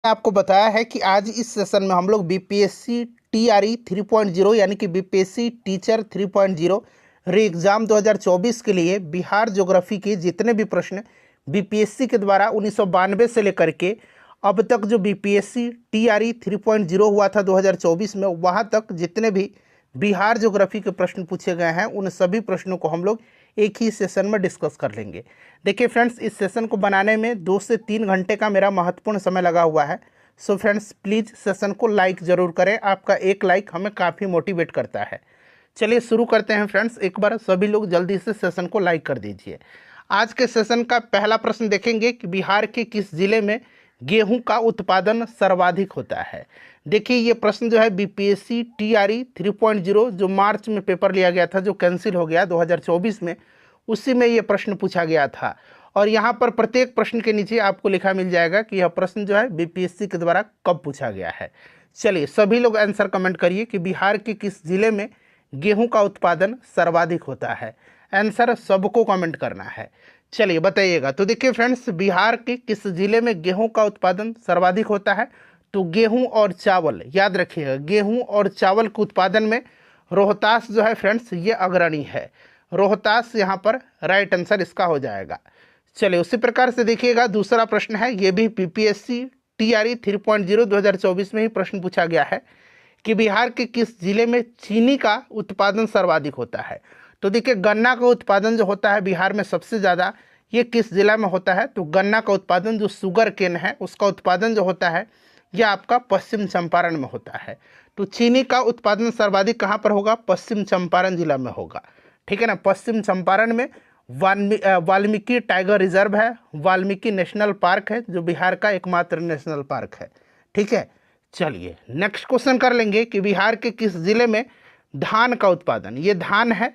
आपको बताया है कि आज इस सेशन में हम लोग बीपीएससी टीआरई 3.0 यानी कि बीपीएससी टीचर 3.0 री एग्ज़ाम 2024 के लिए बिहार ज्योग्राफी के जितने भी प्रश्न बीपीएससी के द्वारा 1992 से लेकर के अब तक जो बीपीएससी टीआरई 3.0 हुआ था 2024 में, वहाँ तक जितने भी बिहार ज्योग्राफी के प्रश्न पूछे गए हैं उन सभी प्रश्नों को हम लोग एक ही सेशन में डिस्कस कर लेंगे। देखिए फ्रेंड्स, इस सेशन को बनाने में 2 से 3 घंटे का मेरा महत्वपूर्ण समय लगा हुआ है। सो फ्रेंड्स, प्लीज़ सेशन को लाइक ज़रूर करें, आपका एक लाइक हमें काफ़ी मोटिवेट करता है। चलिए शुरू करते हैं फ्रेंड्स। एक बार सभी लोग जल्दी से सेशन को लाइक कर दीजिए। आज के सेशन का पहला प्रश्न देखेंगे कि बिहार के किस जिले में गेहूं का उत्पादन सर्वाधिक होता है। देखिए ये प्रश्न जो है बीपीएससी टीआरई 3.0 जो मार्च में पेपर लिया गया था, जो कैंसिल हो गया 2024 में, उसी में ये प्रश्न पूछा गया था। और यहाँ पर प्रत्येक प्रश्न के नीचे आपको लिखा मिल जाएगा कि यह प्रश्न जो है बीपीएससी के द्वारा कब पूछा गया है। चलिए सभी लोग आंसर कमेंट करिए कि बिहार के किस जिले में गेहूं का उत्पादन सर्वाधिक होता है। आंसर सबको कमेंट करना है। चलिए बताइएगा। तो देखिए फ्रेंड्स, बिहार के किस जिले में गेहूं का उत्पादन सर्वाधिक होता है? तो गेहूं और चावल, याद रखिएगा, गेहूं और चावल के उत्पादन में रोहतास जो है फ्रेंड्स ये अग्रणी है। रोहतास यहाँ पर राइट आंसर इसका हो जाएगा। चलिए उसी प्रकार से देखिएगा, दूसरा प्रश्न है, ये भी बीपीएससी टीआरई 3.0 2024 में ही प्रश्न पूछा गया है कि बिहार के किस जिले में चीनी का उत्पादन सर्वाधिक होता है। तो देखिए गन्ना का उत्पादन जो होता है बिहार में सबसे ज़्यादा, ये किस जिला में होता है? तो गन्ना का उत्पादन जो शुगर केन है उसका उत्पादन जो होता है यह आपका पश्चिम चंपारण में होता है। तो चीनी का उत्पादन सर्वाधिक कहाँ पर होगा? पश्चिम चंपारण जिला में होगा। ठीक है ना। पश्चिम चंपारण में वाल्मीकि टाइगर रिजर्व है, वाल्मीकि नेशनल पार्क है जो बिहार का एकमात्र नेशनल पार्क है। ठीक है। चलिए नेक्स्ट क्वेश्चन कर लेंगे कि बिहार के किस जिले में धान का उत्पादन, ये धान है,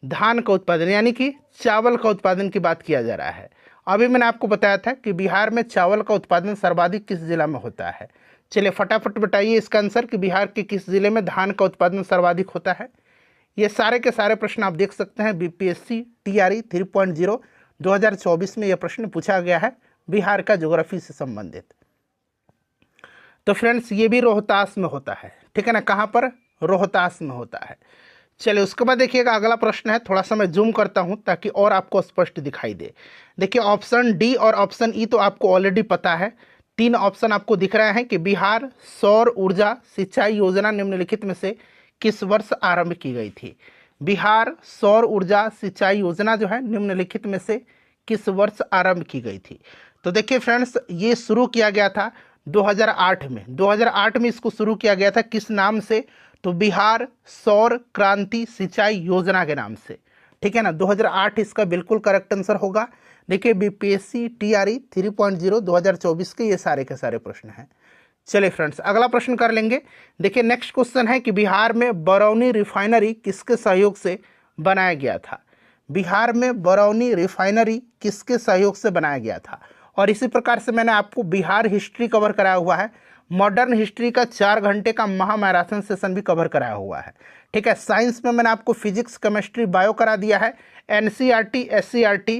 धान का उत्पादन यानी कि चावल का उत्पादन की बात किया जा रहा है। अभी मैंने आपको बताया था कि बिहार में चावल का उत्पादन सर्वाधिक किस जिला में होता है। चलिए फटाफट बताइए इसका आंसर कि बिहार के किस जिले में धान का उत्पादन सर्वाधिक होता है। ये सारे के सारे प्रश्न आप देख सकते हैं बीपीएससी टीआरई 3.0 2024 में यह प्रश्न पूछा गया है बिहार का ज्योग्राफी से संबंधित। तो फ्रेंड्स ये भी रोहतास में होता है। ठीक है ना। कहाँ पर? रोहतास में होता है। चलिए उसके बाद देखिएगा अगला प्रश्न है, थोड़ा सा मैं जूम करता हूं ताकि और आपको स्पष्ट दिखाई दे। देखिए ऑप्शन डी और ऑप्शन ई तो आपको ऑलरेडी पता है। 3 ऑप्शन आपको दिख रहे हैं कि बिहार सौर ऊर्जा सिंचाई योजना निम्नलिखित में से किस वर्ष आरंभ की गई थी। बिहार सौर ऊर्जा सिंचाई योजना जो है निम्नलिखित में से किस वर्ष आरंभ की गई थी। तो देखिए फ्रेंड्स, ये शुरू किया गया था 2008 में। 2008 में इसको शुरू किया गया था किस नाम से? तो बिहार सौर क्रांति सिंचाई योजना के नाम से। ठीक है ना। 2008 इसका बिल्कुल करेक्ट आंसर होगा। देखिए बीपीएससी टीआरई 3.0 2024 के ये सारे के सारे प्रश्न हैं। चलिए फ्रेंड्स अगला प्रश्न कर लेंगे। देखिए नेक्स्ट क्वेश्चन है कि बिहार में बरौनी रिफाइनरी किसके सहयोग से बनाया गया था। बिहार में बरौनी रिफाइनरी किसके सहयोग से बनाया गया था। और इसी प्रकार से मैंने आपको बिहार हिस्ट्री कवर कराया हुआ है, मॉडर्न हिस्ट्री का 4 घंटे का महामैराथन सेशन भी कवर कराया हुआ है। ठीक है। साइंस में मैंने आपको फिजिक्स केमिस्ट्री बायो करा दिया है। एनसीईआरटी एससीईआरटी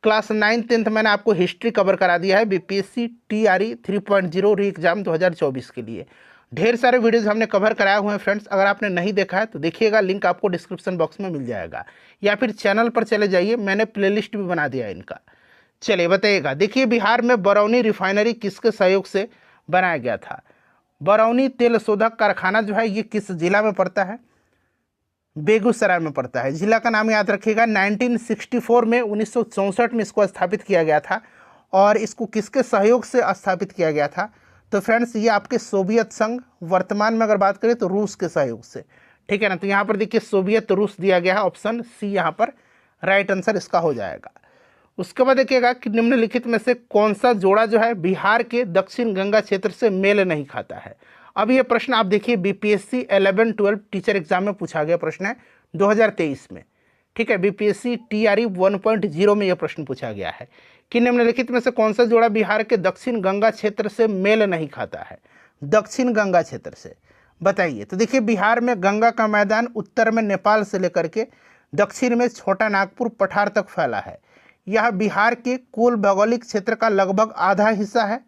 क्लास 9 10th मैंने आपको हिस्ट्री कवर करा दिया है बीपीएससी टीआरई 3.0 री एग्जाम 2024 के लिए। ढेर सारे वीडियोस हमने कवर कराए हुए हैं फ्रेंड्स। अगर आपने नहीं देखा है तो देखिएगा, लिंक आपको डिस्क्रिप्शन बॉक्स में मिल जाएगा, या फिर चैनल पर चले जाइए, मैंने प्लेलिस्ट भी बना दिया है इनका। चलिए बताइएगा। देखिए बिहार में बरौनी रिफाइनरी किसके सहयोग से बनाया गया था। बरौनी तेल शोधक कारखाना जो है ये किस जिला में पड़ता है? बेगूसराय में पड़ता है। जिला का नाम याद रखिएगा। 1964 में 1964 में इसको स्थापित किया गया था। और इसको किसके सहयोग से स्थापित किया गया था? तो फ्रेंड्स ये आपके सोवियत संघ, वर्तमान में अगर बात करें तो रूस के सहयोग से। ठीक है ना। तो यहाँ पर देखिए सोवियत रूस दिया गया है, ऑप्शन सी यहाँ पर राइट आंसर इसका हो जाएगा। उसके बाद देखिएगा कि निम्नलिखित में से कौन सा जोड़ा जो है बिहार के दक्षिण गंगा क्षेत्र से मेल नहीं खाता है। अब ये प्रश्न आप देखिए बीपीएससी 11-12 टीचर एग्जाम में पूछा गया प्रश्न है 2023 में। ठीक है। बीपीएससी टीआरई 1.0 में यह प्रश्न पूछा गया है कि निम्नलिखित में से कौन सा जोड़ा बिहार के दक्षिण गंगा क्षेत्र से मेल नहीं खाता है। दक्षिण गंगा क्षेत्र से बताइए। तो देखिए बिहार में गंगा का मैदान उत्तर में नेपाल से लेकर के दक्षिण में छोटा नागपुर पठार तक फैला है। यह बिहार के कुल भौगोलिक क्षेत्र का लगभग आधा हिस्सा है।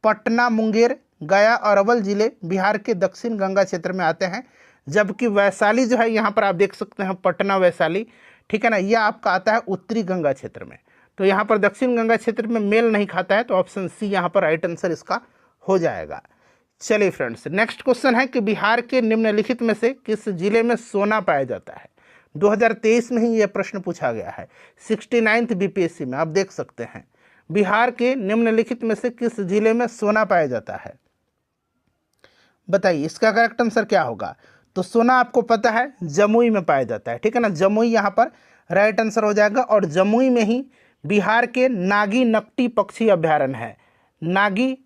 पटना, मुंगेर, गया, अरवल जिले बिहार के दक्षिण गंगा क्षेत्र में आते हैं, जबकि वैशाली जो है यहाँ पर आप देख सकते हैं पटना वैशाली, ठीक है ना, यह आपका आता है उत्तरी गंगा क्षेत्र में। तो यहाँ पर दक्षिण गंगा क्षेत्र में मेल नहीं खाता है, तो ऑप्शन सी यहाँ पर राइट आंसर इसका हो जाएगा। चलिए फ्रेंड्स, नेक्स्ट क्वेश्चन है कि बिहार के निम्नलिखित में से किस जिले में सोना पाया जाता है। 2023 में ही यह प्रश्न पूछा गया है 69th बीपीएससी में, आप देख सकते हैं बिहार के निम्नलिखित में से किस जिले में सोना पाया जाता है। बताइए इसका करेक्ट आंसर क्या होगा। तो सोना आपको पता है जमुई में पाया जाता है, ठीक है ना, जमुई यहाँ पर राइट आंसर हो जाएगा। और जमुई में ही बिहार के नागी नकटी पक्षी अभ्यारण्य है, नागी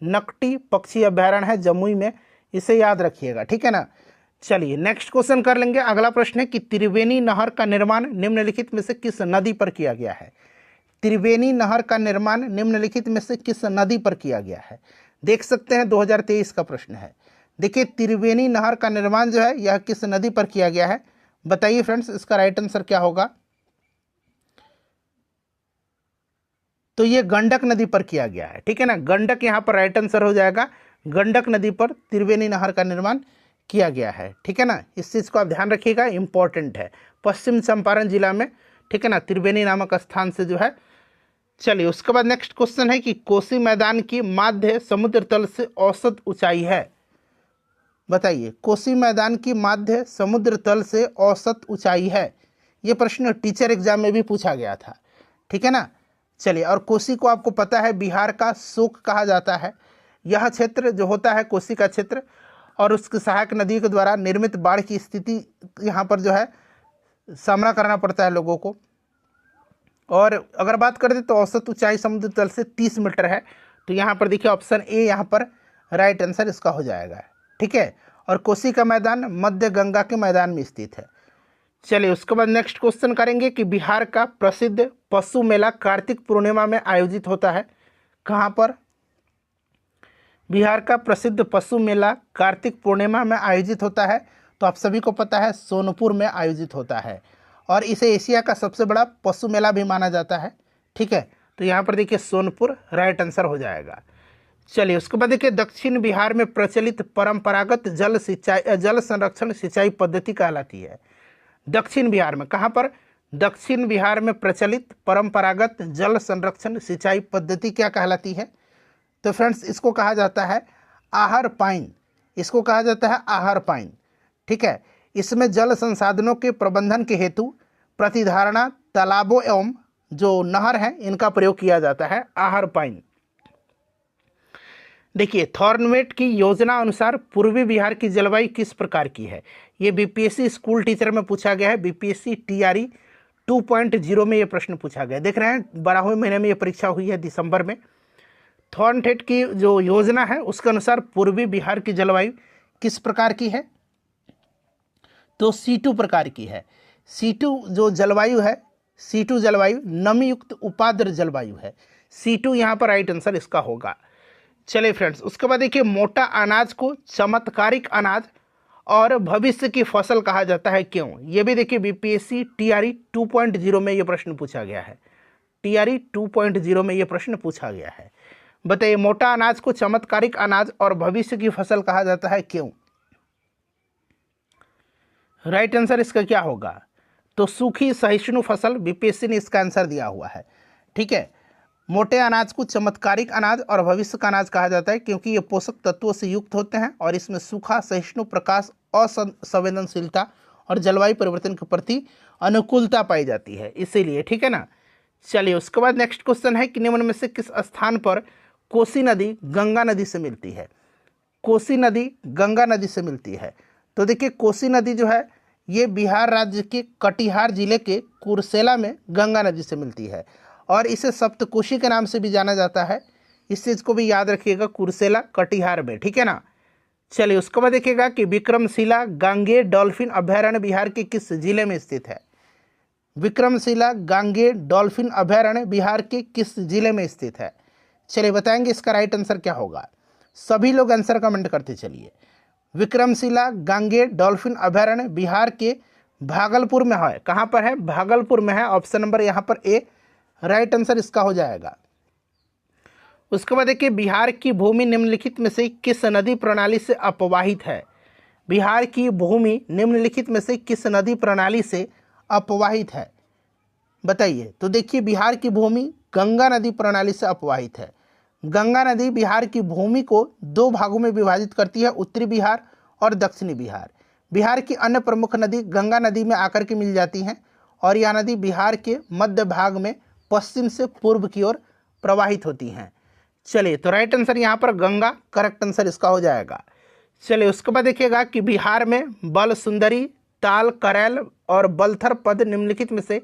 नकटी पक्षी अभ्यारण्य है जमुई में, इसे याद रखिएगा, ठीक है ना। चलिए नेक्स्ट क्वेश्चन कर लेंगे। अगला प्रश्न है कि त्रिवेणी नहर का निर्माण निम्नलिखित में से किस नदी पर किया गया है। त्रिवेणी नहर का निर्माण निम्नलिखित में से किस नदी पर किया गया है। देख सकते हैं 2023 का प्रश्न है। देखिए त्रिवेणी नहर का निर्माण जो है यह किस नदी पर किया गया है। बताइए फ्रेंड्स इसका राइट आंसर क्या होगा। तो ये गंडक नदी पर किया गया है, ठीक है ना, गंडक यहाँ पर राइट आंसर हो जाएगा। गंडक नदी पर त्रिवेणी नहर का निर्माण किया गया है, ठीक है ना, इस चीज़ को आप ध्यान रखिएगा, इंपॉर्टेंट है, पश्चिम चंपारण जिला में, ठीक है ना, त्रिवेणी नामक स्थान से जो है। चलिए उसके बाद नेक्स्ट क्वेश्चन है कि कोसी मैदान की माध्य समुद्र तल से औसत ऊंचाई है। बताइए कोसी मैदान की माध्य समुद्र तल से औसत ऊंचाई है। ये प्रश्न टीचर एग्जाम में भी पूछा गया था, ठीक है ना। चलिए, और कोसी को आपको पता है बिहार का शोक कहा जाता है। यह क्षेत्र जो होता है कोसी का क्षेत्र और उसकी सहायक नदी के द्वारा निर्मित बाढ़ की स्थिति यहाँ पर जो है सामना करना पड़ता है लोगों को। और अगर बात करें तो औसत ऊंचाई समुद्र तल से 30 मीटर है। तो यहाँ पर देखिए ऑप्शन ए यहाँ पर राइट आंसर इसका हो जाएगा, ठीक है। और कोसी का मैदान मध्य गंगा के मैदान में स्थित है। चलिए उसके बाद नेक्स्ट क्वेश्चन करेंगे कि बिहार का प्रसिद्ध पशु मेला कार्तिक पूर्णिमा में आयोजित होता है कहाँ पर। बिहार का प्रसिद्ध पशु मेला कार्तिक पूर्णिमा में आयोजित होता है, तो आप सभी को पता है सोनपुर में आयोजित होता है और इसे एशिया का सबसे बड़ा पशु मेला भी माना जाता है, ठीक है। तो यहाँ पर देखिए सोनपुर राइट आंसर हो जाएगा। चलिए उसके बाद देखिए दक्षिण बिहार में प्रचलित परंपरागत जल संरक्षण सिंचाई पद्धति कहलाती है। दक्षिण बिहार में कहाँ पर, दक्षिण बिहार में प्रचलित परंपरागत जल संरक्षण सिंचाई पद्धति क्या कहलाती है। तो फ्रेंड्स इसको कहा जाता है आहर पाइन, इसको कहा जाता है आहर पाइन, ठीक है। इसमें जल संसाधनों के प्रबंधन के हेतु प्रतिधारणा तालाबों एवं जो नहर हैं इनका प्रयोग किया जाता है, आहर पाइन। देखिए थॉर्नवेट की योजना अनुसार पूर्वी बिहार की जलवायु किस प्रकार की है। ये बीपीएससी स्कूल टीचर में पूछा गया है, बीपीएससी टीआरई 2.0 में ये प्रश्न पूछा गया है। देख रहे हैं 12वें महीने में ये परीक्षा हुई है दिसंबर में। थॉर्नवेट की जो योजना है उसके अनुसार पूर्वी बिहार की जलवायु किस प्रकार की है। तो C2 प्रकार की है। C2 जो जलवायु है, C2 जलवायु नमी युक्त उपाद्र जलवायु है। C2 यहाँ पर राइट आंसर इसका होगा। चलिए फ्रेंड्स उसके बाद देखिए मोटा अनाज को चमत्कारिक अनाज और भविष्य की फसल कहा जाता है क्यों। ये भी देखिए बीपीएससी टीआरई 2.0 में ये प्रश्न पूछा गया है, टीआरई 2.0 में ये प्रश्न पूछा गया है। बताइए मोटा अनाज को चमत्कारिक अनाज और भविष्य की फसल कहा जाता है क्यों। राइट आंसर इसका क्या होगा। तो सूखी सहिष्णु फसल, बीपीएससी ने इसका आंसर दिया हुआ है, ठीक है। मोटे अनाज को चमत्कारिक अनाज और भविष्य का अनाज कहा जाता है क्योंकि ये पोषक तत्वों से युक्त होते हैं और इसमें सूखा, सहिष्णु, प्रकाश, असंवेदनशीलता और जलवायु परिवर्तन के प्रति अनुकूलता पाई जाती है, इसीलिए, ठीक है ना। चलिए उसके बाद नेक्स्ट क्वेश्चन है कि निम्न में से किस स्थान पर कोसी नदी गंगा नदी से मिलती है। कोसी नदी गंगा नदी से मिलती है। तो देखिए कोसी नदी जो है ये बिहार राज्य के कटिहार जिले के कुर्सेला में गंगा नदी से मिलती है और इसे सप्तकोशी के नाम से भी जाना जाता है। इस चीज़ को भी याद रखिएगा, कुर्सेला कटिहार में, ठीक है ना। चलिए उसके बाद देखिएगा कि विक्रमशिला गांगेय डॉल्फिन अभयारण्य बिहार के किस जिले में स्थित है। विक्रमशिला गांगेय डॉल्फिन अभयारण्य बिहार के किस जिले में स्थित है। चलिए बताएंगे इसका राइट आंसर क्या होगा। सभी लोग आंसर कमेंट करते चलिए। विक्रमशिला गांगेय डॉल्फिन अभयारण्य बिहार के भागलपुर में है। कहाँ पर है, भागलपुर में है। ऑप्शन नंबर यहाँ पर ए राइट आंसर इसका हो जाएगा। उसके बाद देखिए बिहार की भूमि निम्नलिखित में से किस नदी प्रणाली से अपवाहित है। बिहार की भूमि निम्नलिखित में से किस नदी प्रणाली से अपवाहित है, बताइए। तो देखिए बिहार की भूमि गंगा नदी प्रणाली से अपवाहित है। गंगा नदी बिहार की भूमि को दो भागों में विभाजित करती है, उत्तरी बिहार और दक्षिणी बिहार। बिहार की अन्य प्रमुख नदी गंगा नदी में आकर के मिल जाती हैं और यह नदी बिहार के मध्य भाग में पश्चिम से पूर्व की ओर प्रवाहित होती हैं। चलिए, तो राइट आंसर यहाँ पर गंगा करेक्ट आंसर इसका हो जाएगा। चलिए, उसके बाद देखिएगा कि बिहार में बल सुंदरी, ताल, करैल और बलथर पद निम्नलिखित में से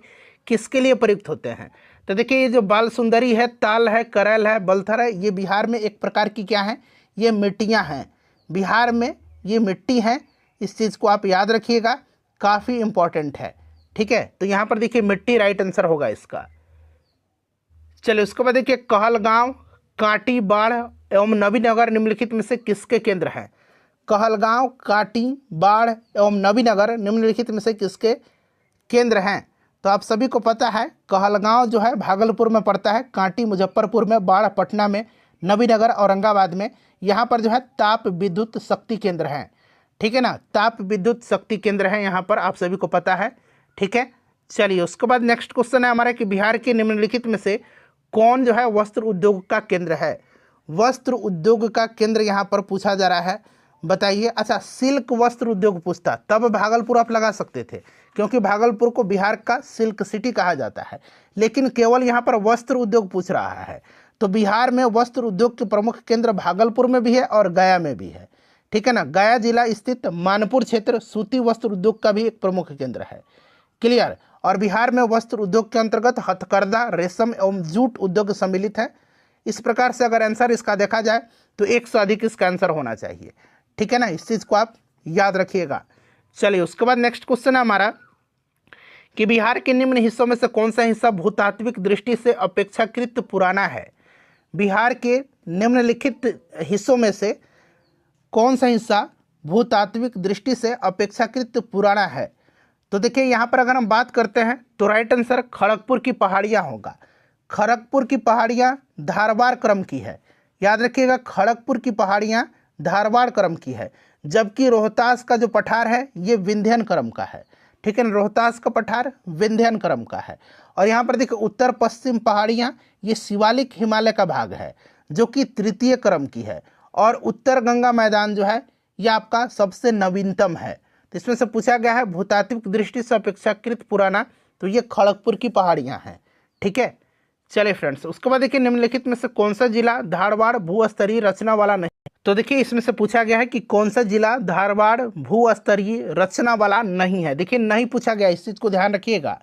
किसके लिए प्रयुक्त होते हैं। तो देखिए ये जो बाल सुंदरी है, ताल है, करैल है, बलथर है, ये बिहार में एक प्रकार की क्या है, ये मिट्टियां हैं। बिहार में ये मिट्टी हैं, इस चीज़ को आप याद रखिएगा, काफ़ी इंपॉर्टेंट है। ठीक है, तो यहाँ पर देखिए मिट्टी राइट आंसर होगा इसका। चलिए, उसके बाद देखिए कहलगांव, कांटी, बाढ़ एवं नवीनगर निम्नलिखित में से किसके केंद्र हैं। कहलगांव, कांटी, बाढ़ एवं नवीनगर निम्नलिखित में से किसके केंद्र हैं। तो आप सभी को पता है कहलगांव जो है भागलपुर में पड़ता है, कांटी मुजफ्फरपुर में, बाढ़ पटना में, नवीनगर औरंगाबाद में। यहाँ पर जो है ताप विद्युत शक्ति केंद्र हैं। ठीक है ना, ताप विद्युत शक्ति केंद्र हैं यहाँ पर, आप सभी को पता है। ठीक है, चलिए उसके बाद नेक्स्ट क्वेश्चन है हमारा कि बिहार के निम्नलिखित में से कौन जो है वस्त्र उद्योग का केंद्र है। वस्त्र उद्योग का केंद्र यहाँ पर पूछा जा रहा है, बताइए। अच्छा, सिल्क वस्त्र उद्योग पूछता तब भागलपुर आप लगा सकते थे, क्योंकि भागलपुर को बिहार का सिल्क सिटी कहा जाता है, लेकिन केवल यहाँ पर वस्त्र उद्योग पूछ रहा है। तो बिहार में वस्त्र उद्योग के प्रमुख केंद्र भागलपुर में भी है और गया में भी है। ठीक है ना, गया जिला स्थित मानपुर क्षेत्र सूती वस्त्र उद्योग का भी एक प्रमुख केंद्र है। क्लियर। और बिहार में वस्त्र उद्योग के अंतर्गत हथकरघा, रेशम एवं जूट उद्योग सम्मिलित है। इस प्रकार से अगर आंसर इसका देखा जाए तो 100 से अधिक इसका आंसर होना चाहिए। ठीक है ना, इस चीज़ को आप याद रखिएगा। चलिए, उसके बाद नेक्स्ट क्वेश्चन है हमारा कि बिहार के निम्न हिस्सों में से कौन सा हिस्सा भूतात्विक दृष्टि से अपेक्षाकृत पुराना है। बिहार के निम्नलिखित हिस्सों में से कौन सा हिस्सा भूतात्विक दृष्टि से अपेक्षाकृत पुराना है। तो देखिए यहाँ पर अगर हम बात करते हैं तो राइट आंसर खड़गपुर की पहाड़ियाँ होगा। खड़गपुर की पहाड़ियाँ धारवाड़ क्रम की है, याद रखिएगा, खड़गपुर की पहाड़ियाँ धारवाड़ क्रम की है, जबकि रोहतास का जो पठार है ये विंध्यन क्रम का है। ठीक है ना, रोहतास का पठार विंध्यन क्रम का है। और यहाँ पर देखिए उत्तर पश्चिम पहाड़ियाँ ये शिवालिक हिमालय का भाग है, जो कि तृतीय क्रम की है। और उत्तर गंगा मैदान जो है ये आपका सबसे नवीनतम है। तो इसमें से पूछा गया है भूतात्विक दृष्टि से अपेक्षाकृत पुराना, तो ये खड़गपुर की पहाड़ियाँ हैं। ठीक है, चलिए फ्रेंड्स, उसके बाद देखिए निम्नलिखित में से कौन सा जिला धारवाड़ भूस्तरीय रचना वाला नहीं। तो देखिए इसमें से पूछा गया है कि कौन सा जिला धारवाड़ भूस्तरीय रचना वाला नहीं है। देखिए नहीं पूछा गया, इस चीज़ को ध्यान रखिएगा।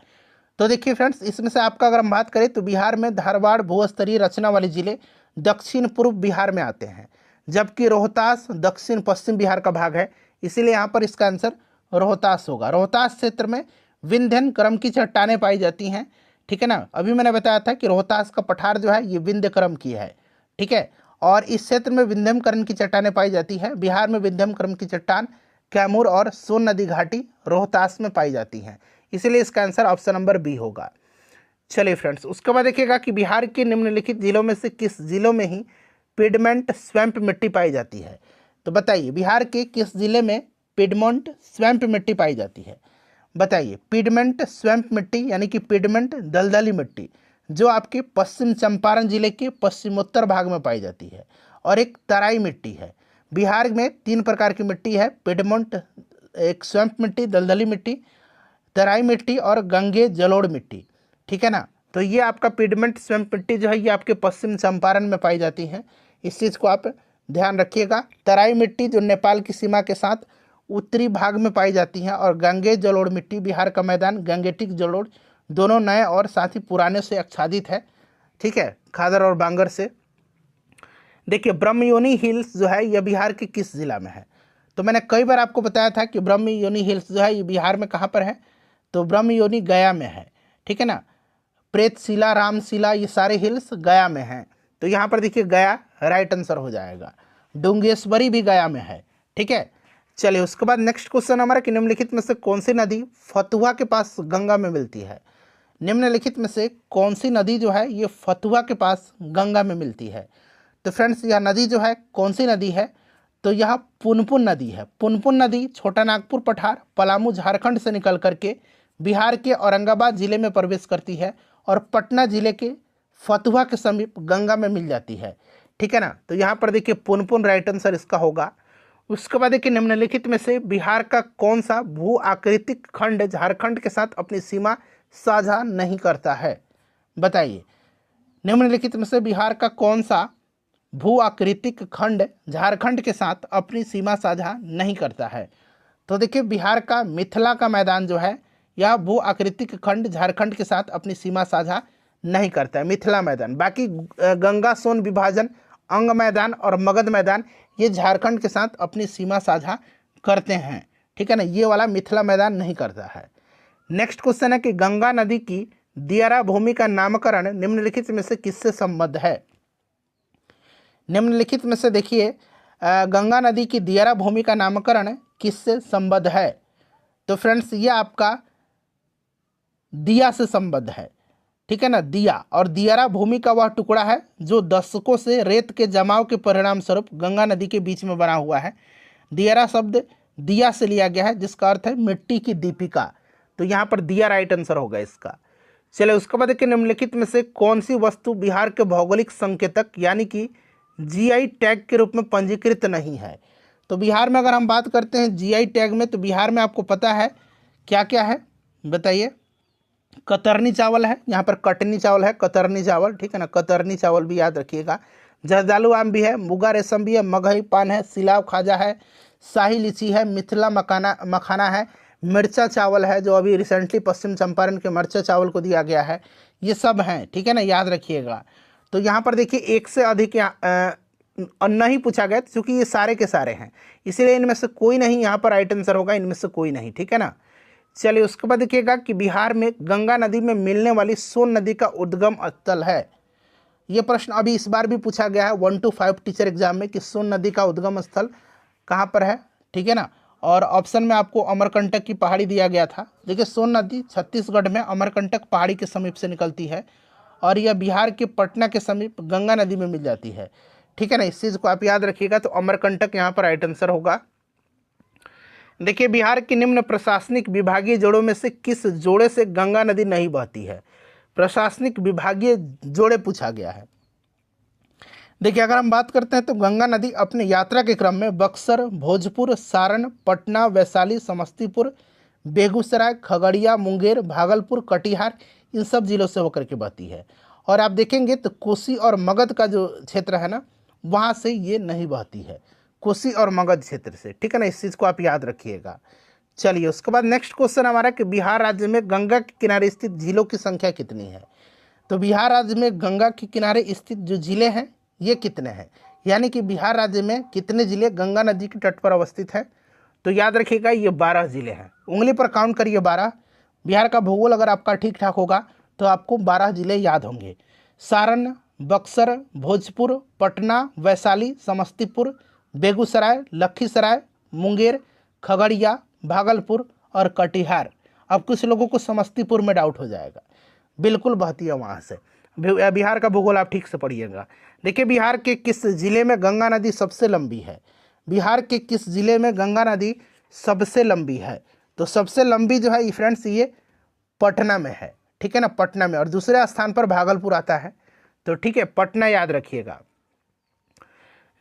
तो देखिए फ्रेंड्स, इसमें से आपका अगर हम बात करें तो बिहार में धारवाड़ भूस्तरीय रचना वाले जिले दक्षिण पूर्व बिहार में आते हैं, जबकि रोहतास दक्षिण पश्चिम बिहार का भाग है, इसीलिए यहाँ पर इसका आंसर रोहतास होगा। रोहतास क्षेत्र में विंध्यन क्रम की चट्टानें पाई जाती हैं। ठीक है ना, अभी मैंने बताया था कि रोहतास का पठार जो है ये विंध्य क्रम की है। ठीक है, और इस क्षेत्र में विंध्यम क्रम की चट्टानें पाई जाती है। बिहार में विंध्यम क्रम की चट्टान कैमूर और सोन नदी घाटी रोहतास में पाई जाती हैं, इसलिए इसका आंसर ऑप्शन नंबर बी होगा। चलिए फ्रेंड्स, उसके बाद देखिएगा कि बिहार के निम्नलिखित जिलों में से किस जिलों में ही पिडमेंट स्वैम्प मिट्टी पाई जाती है। तो बताइए बिहार के किस जिले में पिडमेंट स्वैम्प मिट्टी पाई जाती है। बताइए, पिडमेंट स्वैम्प मिट्टी यानी कि पिडमेंट दलदली मिट्टी जो आपके पश्चिम चंपारण जिले के पश्चिमोत्तर भाग में पाई जाती है, और एक तराई मिट्टी है। बिहार में 3 प्रकार की मिट्टी है, पिडमेंट, एक स्वैम्प मिट्टी, दलदली मिट्टी, तराई मिट्टी और गंगे जलोढ़ मिट्टी। ठीक है ना, तो ये आपका पिडमेंट स्वैम्प मिट्टी जो है ये आपके पश्चिम चंपारण में पाई जाती है, इस चीज़ को आप ध्यान रखिएगा। तराई मिट्टी जो नेपाल की सीमा के साथ उत्तरी भाग में पाई जाती हैं, और गंगे जलोढ़ मिट्टी बिहार का मैदान गंगेटिक जलोढ़ दोनों नए और साथ ही पुराने से आच्छादित है। ठीक है, खादर और बांगर से। देखिए ब्रह्मयोनी हिल्स जो है यह बिहार के किस जिला में है। तो मैंने कई बार आपको बताया था कि ब्रह्मयोनी हिल्स जो है ये बिहार में कहाँ पर है, तो ब्रह्मयोनी गया में है। ठीक है ना, प्रेतशिला, रामशिला, ये सारे हिल्स गया में हैं, तो यहाँ पर देखिए गया राइट आंसर हो जाएगा। डुंगेश्वरी भी गया में है। ठीक है, चलिए उसके बाद नेक्स्ट क्वेश्चन हमारा कि निम्नलिखित में से कौन सी नदी फतुहा के पास गंगा में मिलती है। निम्नलिखित में से कौन सी नदी जो है ये फतुहा के पास गंगा में मिलती है। तो फ्रेंड्स यह नदी जो है कौन सी नदी है, तो यह पुनपुन नदी है। पुनपुन नदी छोटा नागपुर पठार पलामू झारखंड से निकल करके बिहार के औरंगाबाद जिले में प्रवेश करती है और पटना जिले के फतुहा के समीप गंगा में मिल जाती है। ठीक है ना, तो यहाँ पर देखिए पुनपुन राइट आंसर इसका होगा। उसके बाद देखिए निम्नलिखित में से बिहार का कौन सा भू आकृतिक खंड झारखंड के साथ अपनी सीमा साझा नहीं करता है, बताइए। निम्नलिखित में से बिहार का कौन सा भू आकृतिक खंड झारखंड के साथ अपनी सीमा साझा नहीं करता है, तो देखिए बिहार का मिथिला का मैदान जो है यह भू आकृतिक खंड झारखंड के साथ अपनी सीमा साझा नहीं करता है, मिथिला मैदान। बाकी गंगा सोन विभाजन, अंग मैदान और मगध मैदान ये झारखंड के साथ अपनी सीमा साझा करते हैं। ठीक है ना, ये वाला मिथिला मैदान नहीं करता है। नेक्स्ट क्वेश्चन है कि गंगा नदी की दियारा भूमि का नामकरण निम्नलिखित में से किससे संबद्ध है। निम्नलिखित में से देखिए गंगा नदी की दियारा भूमि का नामकरण किससे संबद्ध है, तो फ्रेंड्स ये आपका दिया से संबद्ध है। ठीक है ना, दिया, और दियारा भूमि का वह टुकड़ा है जो दशकों से रेत के जमाव के परिणाम स्वरूप गंगा नदी के बीच में बना हुआ है। दियारा शब्द दिया से लिया गया है जिसका अर्थ है मिट्टी की दीपिका, तो यहाँ पर दिया राइट आंसर होगा इसका। चलिए उसके बाद देखिए निम्नलिखित में से कौन सी वस्तु बिहार के भौगोलिक संकेतक यानी कि जीआई टैग के रूप में पंजीकृत नहीं है। तो बिहार में अगर हम बात करते हैं जीआई टैग में, तो बिहार में आपको पता है क्या क्या है, बताइए। कतरनी चावल है, यहाँ पर कटनी चावल है, कतरनी चावल। ठीक है ना, कतरनी चावल भी याद रखिएगा। जर्दालू आम भी है, मुगा रेशम भी है, मगही पान है, सिलाव खाजा है, शाही लीची है, मिथिला मखाना है, मिर्चा चावल है जो अभी रिसेंटली पश्चिम चंपारण के मिर्चा चावल को दिया गया है, ये सब हैं। ठीक है ना, याद रखिएगा। तो यहाँ पर देखिए एक से अधिक नहीं पूछा गया क्योंकि ये सारे के सारे हैं, इसीलिए इनमें से कोई नहीं यहाँ पर राइट आंसर होगा, इनमें से कोई नहीं। ठीक है ना, चलिए उसके बाद देखिएगा कि बिहार में गंगा नदी में मिलने वाली सोन नदी का उद्गम स्थल है। ये प्रश्न अभी इस बार भी पूछा गया है 1 to 5 टीचर एग्जाम में कि सोन नदी का उद्गम स्थल कहाँ पर है। ठीक है ना, और ऑप्शन में आपको अमरकंटक की पहाड़ी दिया गया था। देखिए सोन नदी छत्तीसगढ़ में अमरकंटक पहाड़ी के समीप से निकलती है और यह बिहार के पटना के समीप गंगा नदी में मिल जाती है। ठीक है ना, इस चीज़ को आप याद रखिएगा। तो अमरकंटक यहाँ पर राइट आंसर होगा। देखिए बिहार के निम्न प्रशासनिक विभागीय जोड़ों में से किस जोड़े से गंगा नदी नहीं बहती है। प्रशासनिक विभागीय जोड़े पूछा गया है। देखिए अगर हम बात करते हैं तो गंगा नदी अपने यात्रा के क्रम में बक्सर, भोजपुर, सारण, पटना, वैशाली, समस्तीपुर, बेगूसराय, खगड़िया, मुंगेर, भागलपुर, कटिहार इन सब जिलों से होकर के बहती है। और आप देखेंगे तो कोसी और मगध का जो क्षेत्र है ना, वहाँ से ये नहीं बहती है, कोसी और मगध क्षेत्र से। ठीक है ना, इस चीज़ को आप याद रखिएगा। चलिए उसके बाद नेक्स्ट क्वेश्चन हमारा कि बिहार राज्य में गंगा के किनारे स्थित झीलों की संख्या कितनी है। तो बिहार राज्य में गंगा के किनारे स्थित जो जिले हैं ये कितने हैं, यानी कि बिहार राज्य में कितने जिले गंगा नदी के तट पर अवस्थित हैं। तो याद रखिएगा ये 12 जिले हैं, उंगली पर काउंट करिए 12। बिहार का भूगोल अगर आपका ठीक ठाक होगा तो आपको 12 जिले याद होंगे। सारण, बक्सर, भोजपुर, पटना, वैशाली, समस्तीपुर, बेगूसराय, लखीसराय, मुंगेर, खगड़िया, भागलपुर और कटिहार। अब कुछ लोगों को समस्तीपुर में डाउट हो जाएगा, बिल्कुल बहती है वहाँ से। बिहार का भूगोल आप ठीक से पढ़िएगा। देखिए बिहार के किस जिले में गंगा नदी सबसे लंबी है। बिहार के किस जिले में गंगा नदी सबसे लंबी है, तो सबसे लंबी जो है फ्रेंड्स ये पटना में है। ठीक है ना, पटना में, और दूसरे स्थान पर भागलपुर आता है। तो ठीक है, पटना याद रखिएगा।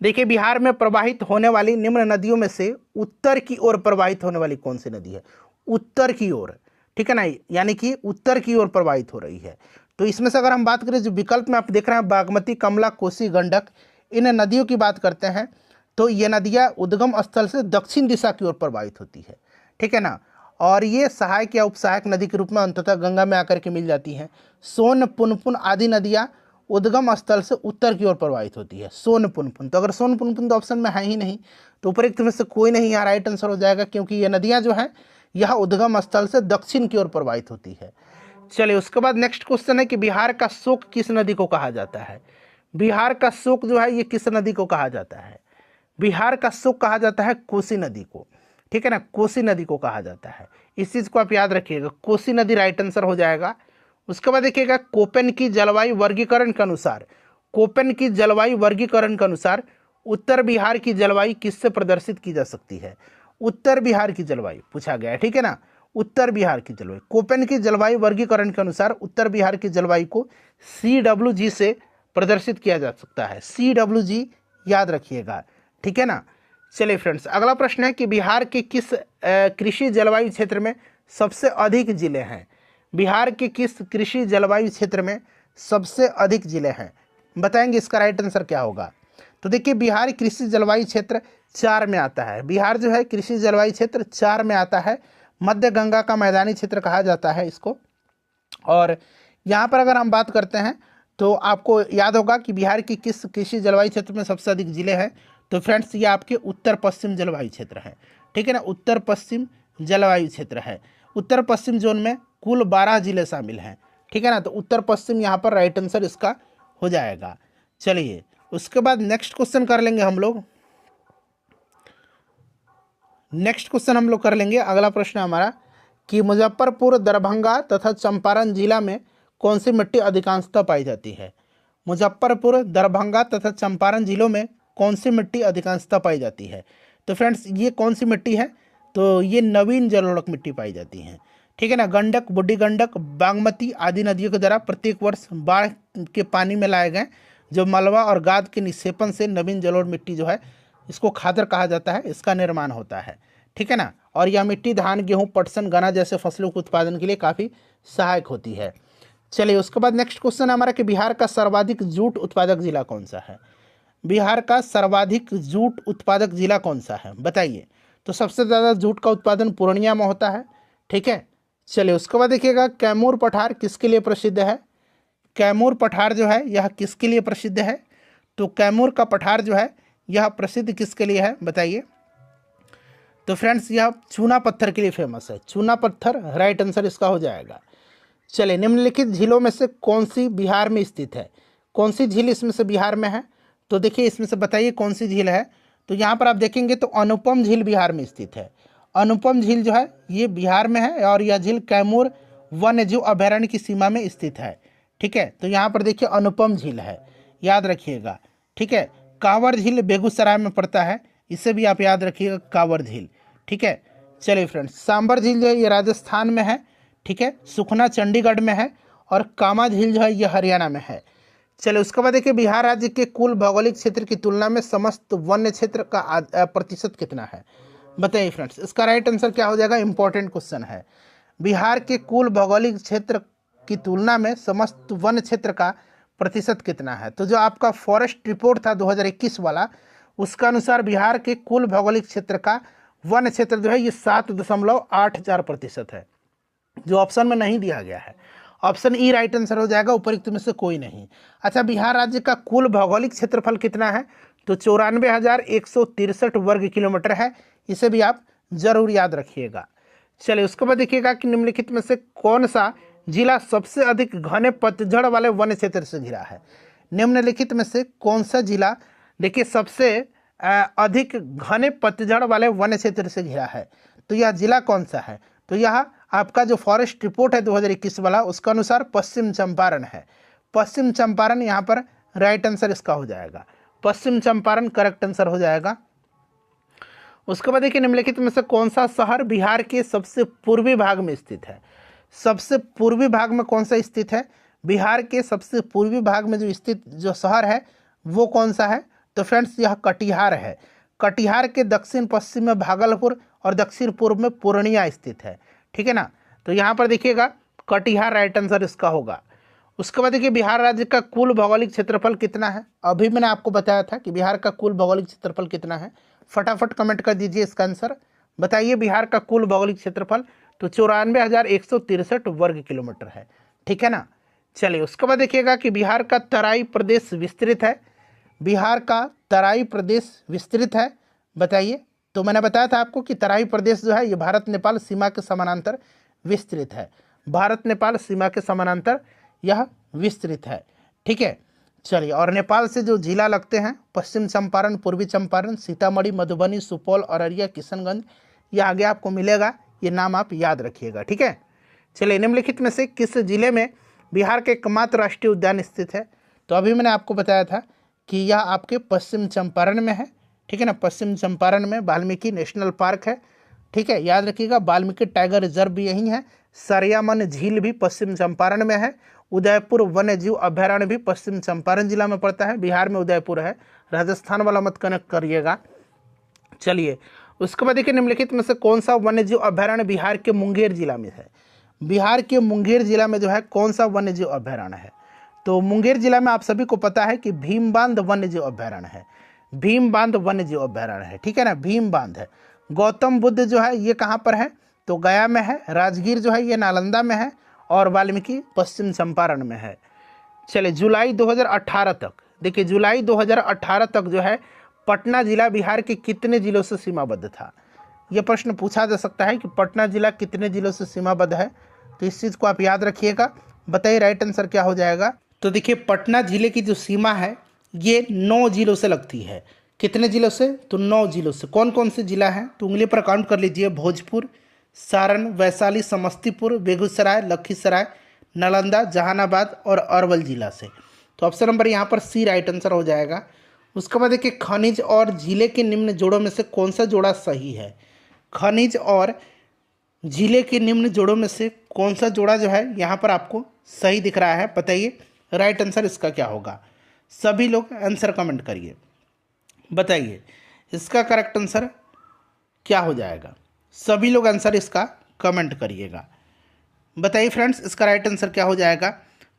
देखिए बिहार में प्रवाहित होने वाली निम्न नदियों में से उत्तर की ओर प्रवाहित होने वाली कौन सी नदी है, उत्तर की ओर। ठीक है ना, यानी कि उत्तर की ओर प्रवाहित हो रही है। तो इसमें से अगर हम बात करें जो विकल्प में आप देख रहे हैं बागमती, कमला, कोसी, गंडक, इन नदियों की बात करते हैं तो ये नदियाँ उद्गम स्थल से दक्षिण दिशा की ओर प्रवाहित होती है। ठीक है ना, और ये सहायक या उपसहायक नदी के रूप में अंततः गंगा में आकर के मिल जाती हैं। सोन, पुनपुन आदि नदियाँ उद्गम स्थल से उत्तर की ओर प्रवाहित होती है। सोन, पुनपुन, तो अगर सोन, पुनपुन तो ऑप्शन में है ही नहीं, तो उपरोक्त में से कोई नहीं यहाँ राइट आंसर हो जाएगा, क्योंकि ये नदियाँ जो हैं यह उद्गम स्थल से दक्षिण की ओर प्रवाहित होती है। चलिए उसके बाद नेक्स्ट क्वेश्चन है कि बिहार का शोक किस नदी को कहा जाता है। बिहार का शोक जो है ये किस नदी को कहा जाता है। बिहार का शोक कहा जाता है कोसी नदी को। ठीक है ना, कोसी नदी को कहा जाता है, इस चीज़ को आप याद रखिएगा। कोसी नदी राइट आंसर हो जाएगा। उसके बाद देखिएगा कोपेन की जलवायु वर्गीकरण के अनुसार कोपेन की जलवायु वर्गीकरण के अनुसार उत्तर बिहार की जलवायु किससे प्रदर्शित की जा सकती है? उत्तर बिहार की जलवायु पूछा गया है, ठीक है ना। उत्तर बिहार की जलवायु, कोपेन की जलवायु वर्गीकरण के अनुसार उत्तर बिहार की जलवायु को CWG से प्रदर्शित किया जा सकता है। CWG याद रखिएगा, ठीक है ना। चलिए फ्रेंड्स, अगला प्रश्न है कि बिहार के किस कृषि जलवायु क्षेत्र में सबसे अधिक जिले हैं? बिहार के किस कृषि जलवायु क्षेत्र में सबसे अधिक जिले हैं? बताएंगे इसका राइट आंसर क्या होगा। तो देखिए, बिहार कृषि जलवायु क्षेत्र 4 में आता है। बिहार जो है कृषि जलवायु क्षेत्र 4 में आता है। मध्य गंगा का मैदानी क्षेत्र कहा जाता है इसको। और यहाँ पर अगर हम बात करते हैं तो आपको याद होगा कि बिहार की किस कृषि जलवायु क्षेत्र में सबसे अधिक जिले हैं। तो फ्रेंड्स, ये आपके उत्तर पश्चिम जलवायु क्षेत्र है, ठीक है ना। उत्तर पश्चिम जलवायु क्षेत्र है। उत्तर पश्चिम जोन में कुल 12 जिले शामिल हैं, ठीक है ना। तो उत्तर पश्चिम यहाँ पर राइट आंसर इसका हो जाएगा। चलिए, उसके बाद नेक्स्ट क्वेश्चन कर लेंगे हम लोग। नेक्स्ट क्वेश्चन हम लोग कर लेंगे। अगला प्रश्न हमारा कि मुजफ्फरपुर, दरभंगा तथा चंपारण जिला में कौन सी मिट्टी अधिकांशतः पाई जाती है? मुजफ्फरपुर, दरभंगा तथा चंपारण जिलों में कौन सी मिट्टी अधिकांशतः पाई जाती है? तो फ्रेंड्स, ये कौन सी मिट्टी है? तो ये नवीन जलोढ़ मिट्टी पाई जाती है, ठीक है ना। गंडक, बूढ़ी गंडक, बागमती आदि नदियों के द्वारा प्रत्येक वर्ष बाढ़ के पानी में लाए गए जो मलबा और गाद के निक्षेपण से नवीन जलोढ़ मिट्टी जो है, इसको खादर कहा जाता है, इसका निर्माण होता है, ठीक है ना। और यह मिट्टी धान, गेहूं, पटसन, गन्ना जैसे फसलों के उत्पादन के लिए काफ़ी सहायक होती है। चलिए, उसके बाद नेक्स्ट क्वेश्चन हमारा कि बिहार का सर्वाधिक जूट उत्पादक जिला कौन सा है? बिहार का सर्वाधिक जूट उत्पादक जिला कौन सा है, बताइए। तो सबसे ज़्यादा जूट का उत्पादन पूर्णिया में होता है, ठीक है। चलिए, उसके बाद देखिएगा, कैमूर पठार किसके लिए प्रसिद्ध है? कैमूर पठार जो है यह किसके लिए प्रसिद्ध है? तो कैमूर का पठार जो है यह प्रसिद्ध किसके लिए है, बताइए। तो फ्रेंड्स, यह चूना पत्थर के लिए फेमस है। चूना पत्थर राइट आंसर इसका हो जाएगा। चलिए, निम्नलिखित झीलों में से कौन सी बिहार में स्थित है? कौन सी झील इसमें से बिहार में है? तो देखिए, इसमें से बताइए कौन सी झील है। तो यहाँ पर आप देखेंगे तो अनुपम झील बिहार में स्थित है। अनुपम झील जो है ये बिहार में है और यह झील कैमूर वन्यजीव अभयारण्य की सीमा में स्थित है, ठीक है। तो यहाँ पर देखिए अनुपम झील है, याद रखिएगा, ठीक है। कांवर झील बेगूसराय में पड़ता है, इसे भी आप याद रखिएगा, कांवर झील, ठीक है। चलिए फ्रेंड्स, सांबर झील जो है ये राजस्थान में है, ठीक है। सुखना चंडीगढ़ में है और कामा झील जो है ये हरियाणा में है। चलिए, उसके बाद देखिए, बिहार राज्य के कुल भौगोलिक क्षेत्र की तुलना में समस्त वन्य क्षेत्र का प्रतिशत कितना है? बताइए फ्रेंड्स, इसका राइट आंसर क्या हो जाएगा? इंपॉर्टेंट क्वेश्चन है। बिहार के कुल भौगोलिक क्षेत्र की तुलना में समस्त वन क्षेत्र का प्रतिशत कितना है? तो जो आपका फॉरेस्ट रिपोर्ट था 2021 वाला, उसका अनुसार बिहार के कुल भौगोलिक क्षेत्र का वन क्षेत्र जो है ये 7.84% है, जो ऑप्शन में नहीं दिया गया है। ऑप्शन ई राइट आंसर हो जाएगा, उपरोक्त में से कोई नहीं। अच्छा, बिहार राज्य का कुल भौगोलिक क्षेत्रफल कितना है? तो 94,163 वर्ग किलोमीटर है। इसे भी आप जरूर याद रखिएगा। चलिए, उसके बाद देखिएगा कि निम्नलिखित में से कौन सा जिला सबसे अधिक घने पतझड़ वाले वन क्षेत्र से घिरा है? निम्नलिखित में से कौन सा जिला देखिए सबसे अधिक घने पतझड़ वाले वन क्षेत्र से घिरा है? तो यह जिला कौन सा है? तो यह आपका जो फॉरेस्ट रिपोर्ट है 2021 वाला, उसका अनुसार पश्चिम चंपारण है। पश्चिम चंपारण यहाँ पर राइट आंसर इसका हो जाएगा। पश्चिम चंपारण करेक्ट आंसर हो जाएगा। उसके बाद देखिए, निम्नलिखित में से कौन सा शहर बिहार के सबसे पूर्वी भाग में स्थित है? सबसे पूर्वी भाग में कौन सा स्थित है? बिहार के सबसे पूर्वी भाग में जो स्थित जो शहर है वो कौन सा है? तो फ्रेंड्स, यह कटिहार है। कटिहार के दक्षिण पश्चिम में भागलपुर और दक्षिण पूर्व में पूर्णिया स्थित है, ठीक है ना। तो यहाँ पर देखिएगा कटिहार राइट आंसर इसका होगा। उसके बाद देखिए, बिहार राज्य का कुल भौगोलिक क्षेत्रफल कितना है? अभी मैंने आपको बताया था कि बिहार का कुल भौगोलिक क्षेत्रफल कितना है। फटाफट कमेंट कर दीजिए इसका आंसर, बताइए बिहार का कुल भौगोलिक क्षेत्रफल। तो 94,163 वर्ग किलोमीटर है, ठीक है ना। चलिए, उसके बाद देखिएगा कि बिहार का तराई प्रदेश विस्तृत है। बिहार का तराई प्रदेश विस्तृत है, बताइए। तो मैंने बताया था आपको कि तराई प्रदेश जो है ये भारत नेपाल सीमा के समानांतर विस्तृत है। भारत नेपाल सीमा के समानांतर यह विस्तृत है, ठीक है। चलिए, और नेपाल से जो जिला लगते हैं पश्चिम चंपारण, पूर्वी चंपारण, सीतामढ़ी, मधुबनी, सुपौल, अररिया, किशनगंज, ये आगे आपको मिलेगा। ये नाम आप याद रखिएगा, ठीक है। चलिए, निम्नलिखित में से किस जिले में बिहार के एकमात्र राष्ट्रीय उद्यान स्थित है? तो अभी मैंने आपको बताया था कि यह आपके पश्चिम चंपारण में है, ठीक है ना। पश्चिम चंपारण में वाल्मीकि नेशनल पार्क है, ठीक है, याद रखिएगा। वाल्मीकि टाइगर रिजर्व भी यहीं है। सरियामन झील भी पश्चिम चंपारण में है। उदयपुर वन्य जीव अभयारण्य भी पश्चिम चंपारण जिला में पड़ता है, बिहार में उदयपुर है, राजस्थान वाला मत कनेक्ट करिएगा। चलिए उसके बाद देखिए, निम्नलिखित में से कौन सा वन्य जीव अभयारण्य बिहार के मुंगेर जिला में है। बिहार के मुंगेर जिला में जो है कौन सा वन्य जीव अभयारण्य है। तो मुंगेर जिला में आप सभी को पता है कि भीम बांध वन्य जीव अभयारण्य है। भीम बांध वन्य जीव अभयारण्य है, ठीक है ना, भीम बांध है। गौतम बुद्ध जो है ये कहाँ पर है, तो गया में है। राजगीर जो है ये नालंदा में है, और वाल्मीकि पश्चिम चंपारण में है। चलिए जुलाई 2018 तक, देखिए जुलाई 2018 तक जो है पटना जिला बिहार के कितने जिलों से सीमाबद्ध था। यह प्रश्न पूछा जा सकता है कि पटना जिला कितने जिलों से सीमाबद्ध है, तो इस चीज़ को आप याद रखिएगा। बताइए राइट आंसर क्या हो जाएगा। तो देखिए पटना जिले की जो सीमा है ये 9 जिलों से लगती है। कितने जिलों से, तो 9 जिलों से। कौन कौन से जिला हैं, तो उंगली पर काउंट कर लीजिए। भोजपुर, सारण, वैशाली, समस्तीपुर, बेगूसराय, लखीसराय, नालंदा, जहानाबाद और अरवल जिला से। तो ऑप्शन नंबर यहाँ पर सी राइट आंसर हो जाएगा। उसके बाद देखिए खनिज और जिले के निम्न जोड़ों में से कौन सा जोड़ा सही है। खनिज और जिले के निम्न जोड़ों में से कौन सा जोड़ा जो है यहाँ पर आपको सही दिख रहा है, बताइए राइट आंसर इसका क्या होगा। सभी लोग आंसर कमेंट करिए, बताइए इसका करेक्ट आंसर क्या हो जाएगा। सभी लोग आंसर इसका कमेंट करिएगा, बताइए फ्रेंड्स इसका राइट आंसर क्या हो जाएगा।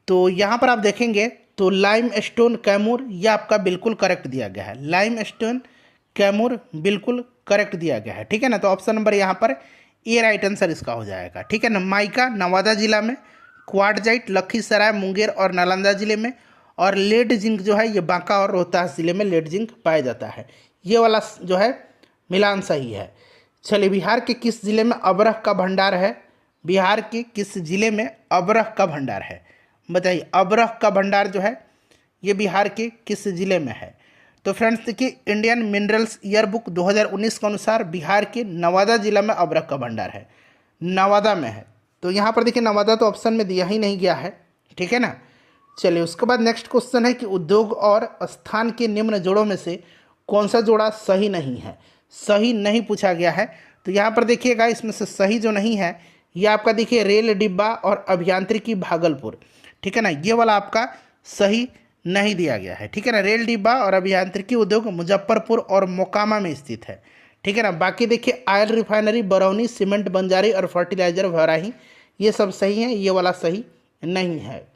तो यहाँ पर आप देखेंगे तो लाइम स्टोन कैमूर यह आपका बिल्कुल करेक्ट दिया गया है। लाइम स्टोन कैमूर बिल्कुल करेक्ट दिया गया है, ठीक है ना। तो ऑप्शन नंबर यहाँ पर ए राइट आंसर इसका हो जाएगा, ठीक है ना। माइका नवादा जिला में, क्वार्टजाइट लखीसराय, मुंगेर और नालंदा जिले में, और लेड जिंक जो है ये बांका और रोहतास जिले में लेड जिंक पाया जाता है। ये वाला जो है मिलान सही है। चलिए बिहार के किस जिले में अबरह का भंडार है। बिहार के किस जिले में अबरह का भंडार है, बताइए। अबरह का भंडार जो है ये बिहार के किस जिले में है। तो फ्रेंड्स देखिए इंडियन मिनरल्स ईयरबुक 2019 के अनुसार बिहार के नवादा जिला में अबरह का भंडार है, नवादा में है। तो यहाँ पर देखिए नवादा तो ऑप्शन में दिया ही नहीं गया है, ठीक है ना। चलिए उसके बाद नेक्स्ट क्वेश्चन है कि उद्योग और स्थान के निम्न जोड़ों में से कौन सा जोड़ा सही नहीं है। सही नहीं पूछा गया है, तो यहाँ पर देखिएगा इसमें से सही जो नहीं है ये आपका देखिए रेल डिब्बा और अभियांत्रिकी भागलपुर, ठीक है ना, ये वाला आपका सही नहीं दिया गया है, ठीक है ना। रेल डिब्बा और अभियांत्रिकी उद्योग मुजफ्फरपुर और मोकामा में स्थित है, ठीक है ना। बाकी देखिए oil refinery Barauni, cement Banjari और फर्टिलाइजर भराही ये सब सही है, ये वाला सही नहीं है।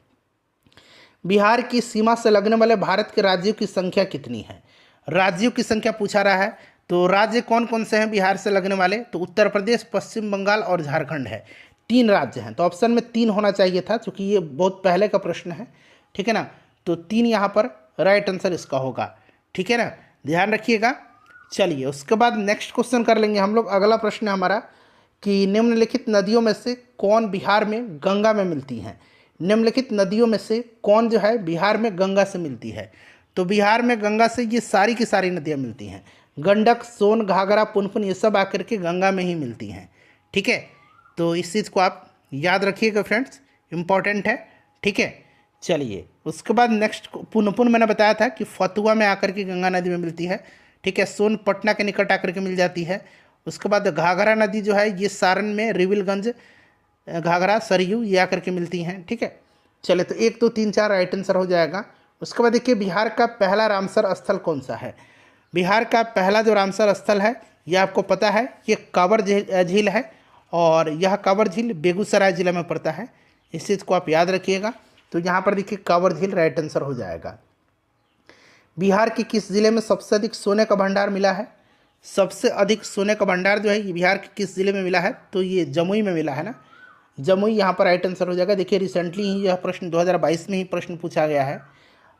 बिहार की सीमा से लगने वाले भारत के राज्यों की संख्या कितनी है। राज्यों की संख्या पूछा रहा है, तो राज्य कौन कौन से हैं बिहार से लगने वाले, तो उत्तर प्रदेश, पश्चिम बंगाल और झारखंड है। 3 राज्य हैं, तो ऑप्शन में 3 होना चाहिए था क्योंकि ये बहुत पहले का प्रश्न है, ठीक है ना। तो 3 यहाँ पर राइट आंसर इसका होगा, ठीक है ना, ध्यान रखिएगा। चलिए उसके बाद नेक्स्ट क्वेश्चन कर लेंगे हम लोग। अगला प्रश्न है हमारा कि निम्नलिखित नदियों में से कौन बिहार में गंगा में मिलती हैं। निम्नलिखित नदियों में से कौन जो है बिहार में गंगा से मिलती है। तो बिहार में गंगा से ये सारी की सारी नदियाँ मिलती हैं। गंडक, सोन, घाघरा, पुनपुन ये सब आकर के गंगा में ही मिलती हैं, ठीक है। तो इस चीज़ को आप याद रखिएगा फ्रेंड्स, इम्पॉर्टेंट है, ठीक है। चलिए उसके बाद नेक्स्ट पुनपुन मैंने बताया था कि फतुआ में आकर के गंगा नदी में मिलती है, ठीक है। सोन पटना के निकट आकर के मिल जाती है। उसके बाद घाघरा नदी जो है ये सारण में रिविलगंज, घाघरा, सरयू ये आकर के मिलती हैं, ठीक है। चलिए तो 1 2 3 4 राइट आंसर हो जाएगा। उसके बाद देखिए बिहार का पहला रामसर स्थल कौन सा है। बिहार का पहला जो रामसर स्थल है ये आपको पता है ये कांवर झील है, और यह कांवर झील बेगूसराय जिले में पड़ता है। इस चीज़ को आप याद रखिएगा। तो यहाँ पर देखिए कांवर झील राइट आंसर हो जाएगा। बिहार के किस जिले में सबसे अधिक सोने का भंडार मिला है। सबसे अधिक सोने का भंडार जो है ये बिहार के किस जिले में मिला है, तो ये जमुई में मिला है ना, जमुई यहाँ पर राइट आंसर हो जाएगा। देखिए रिसेंटली ही यह प्रश्न 2022 में ही प्रश्न पूछा गया है।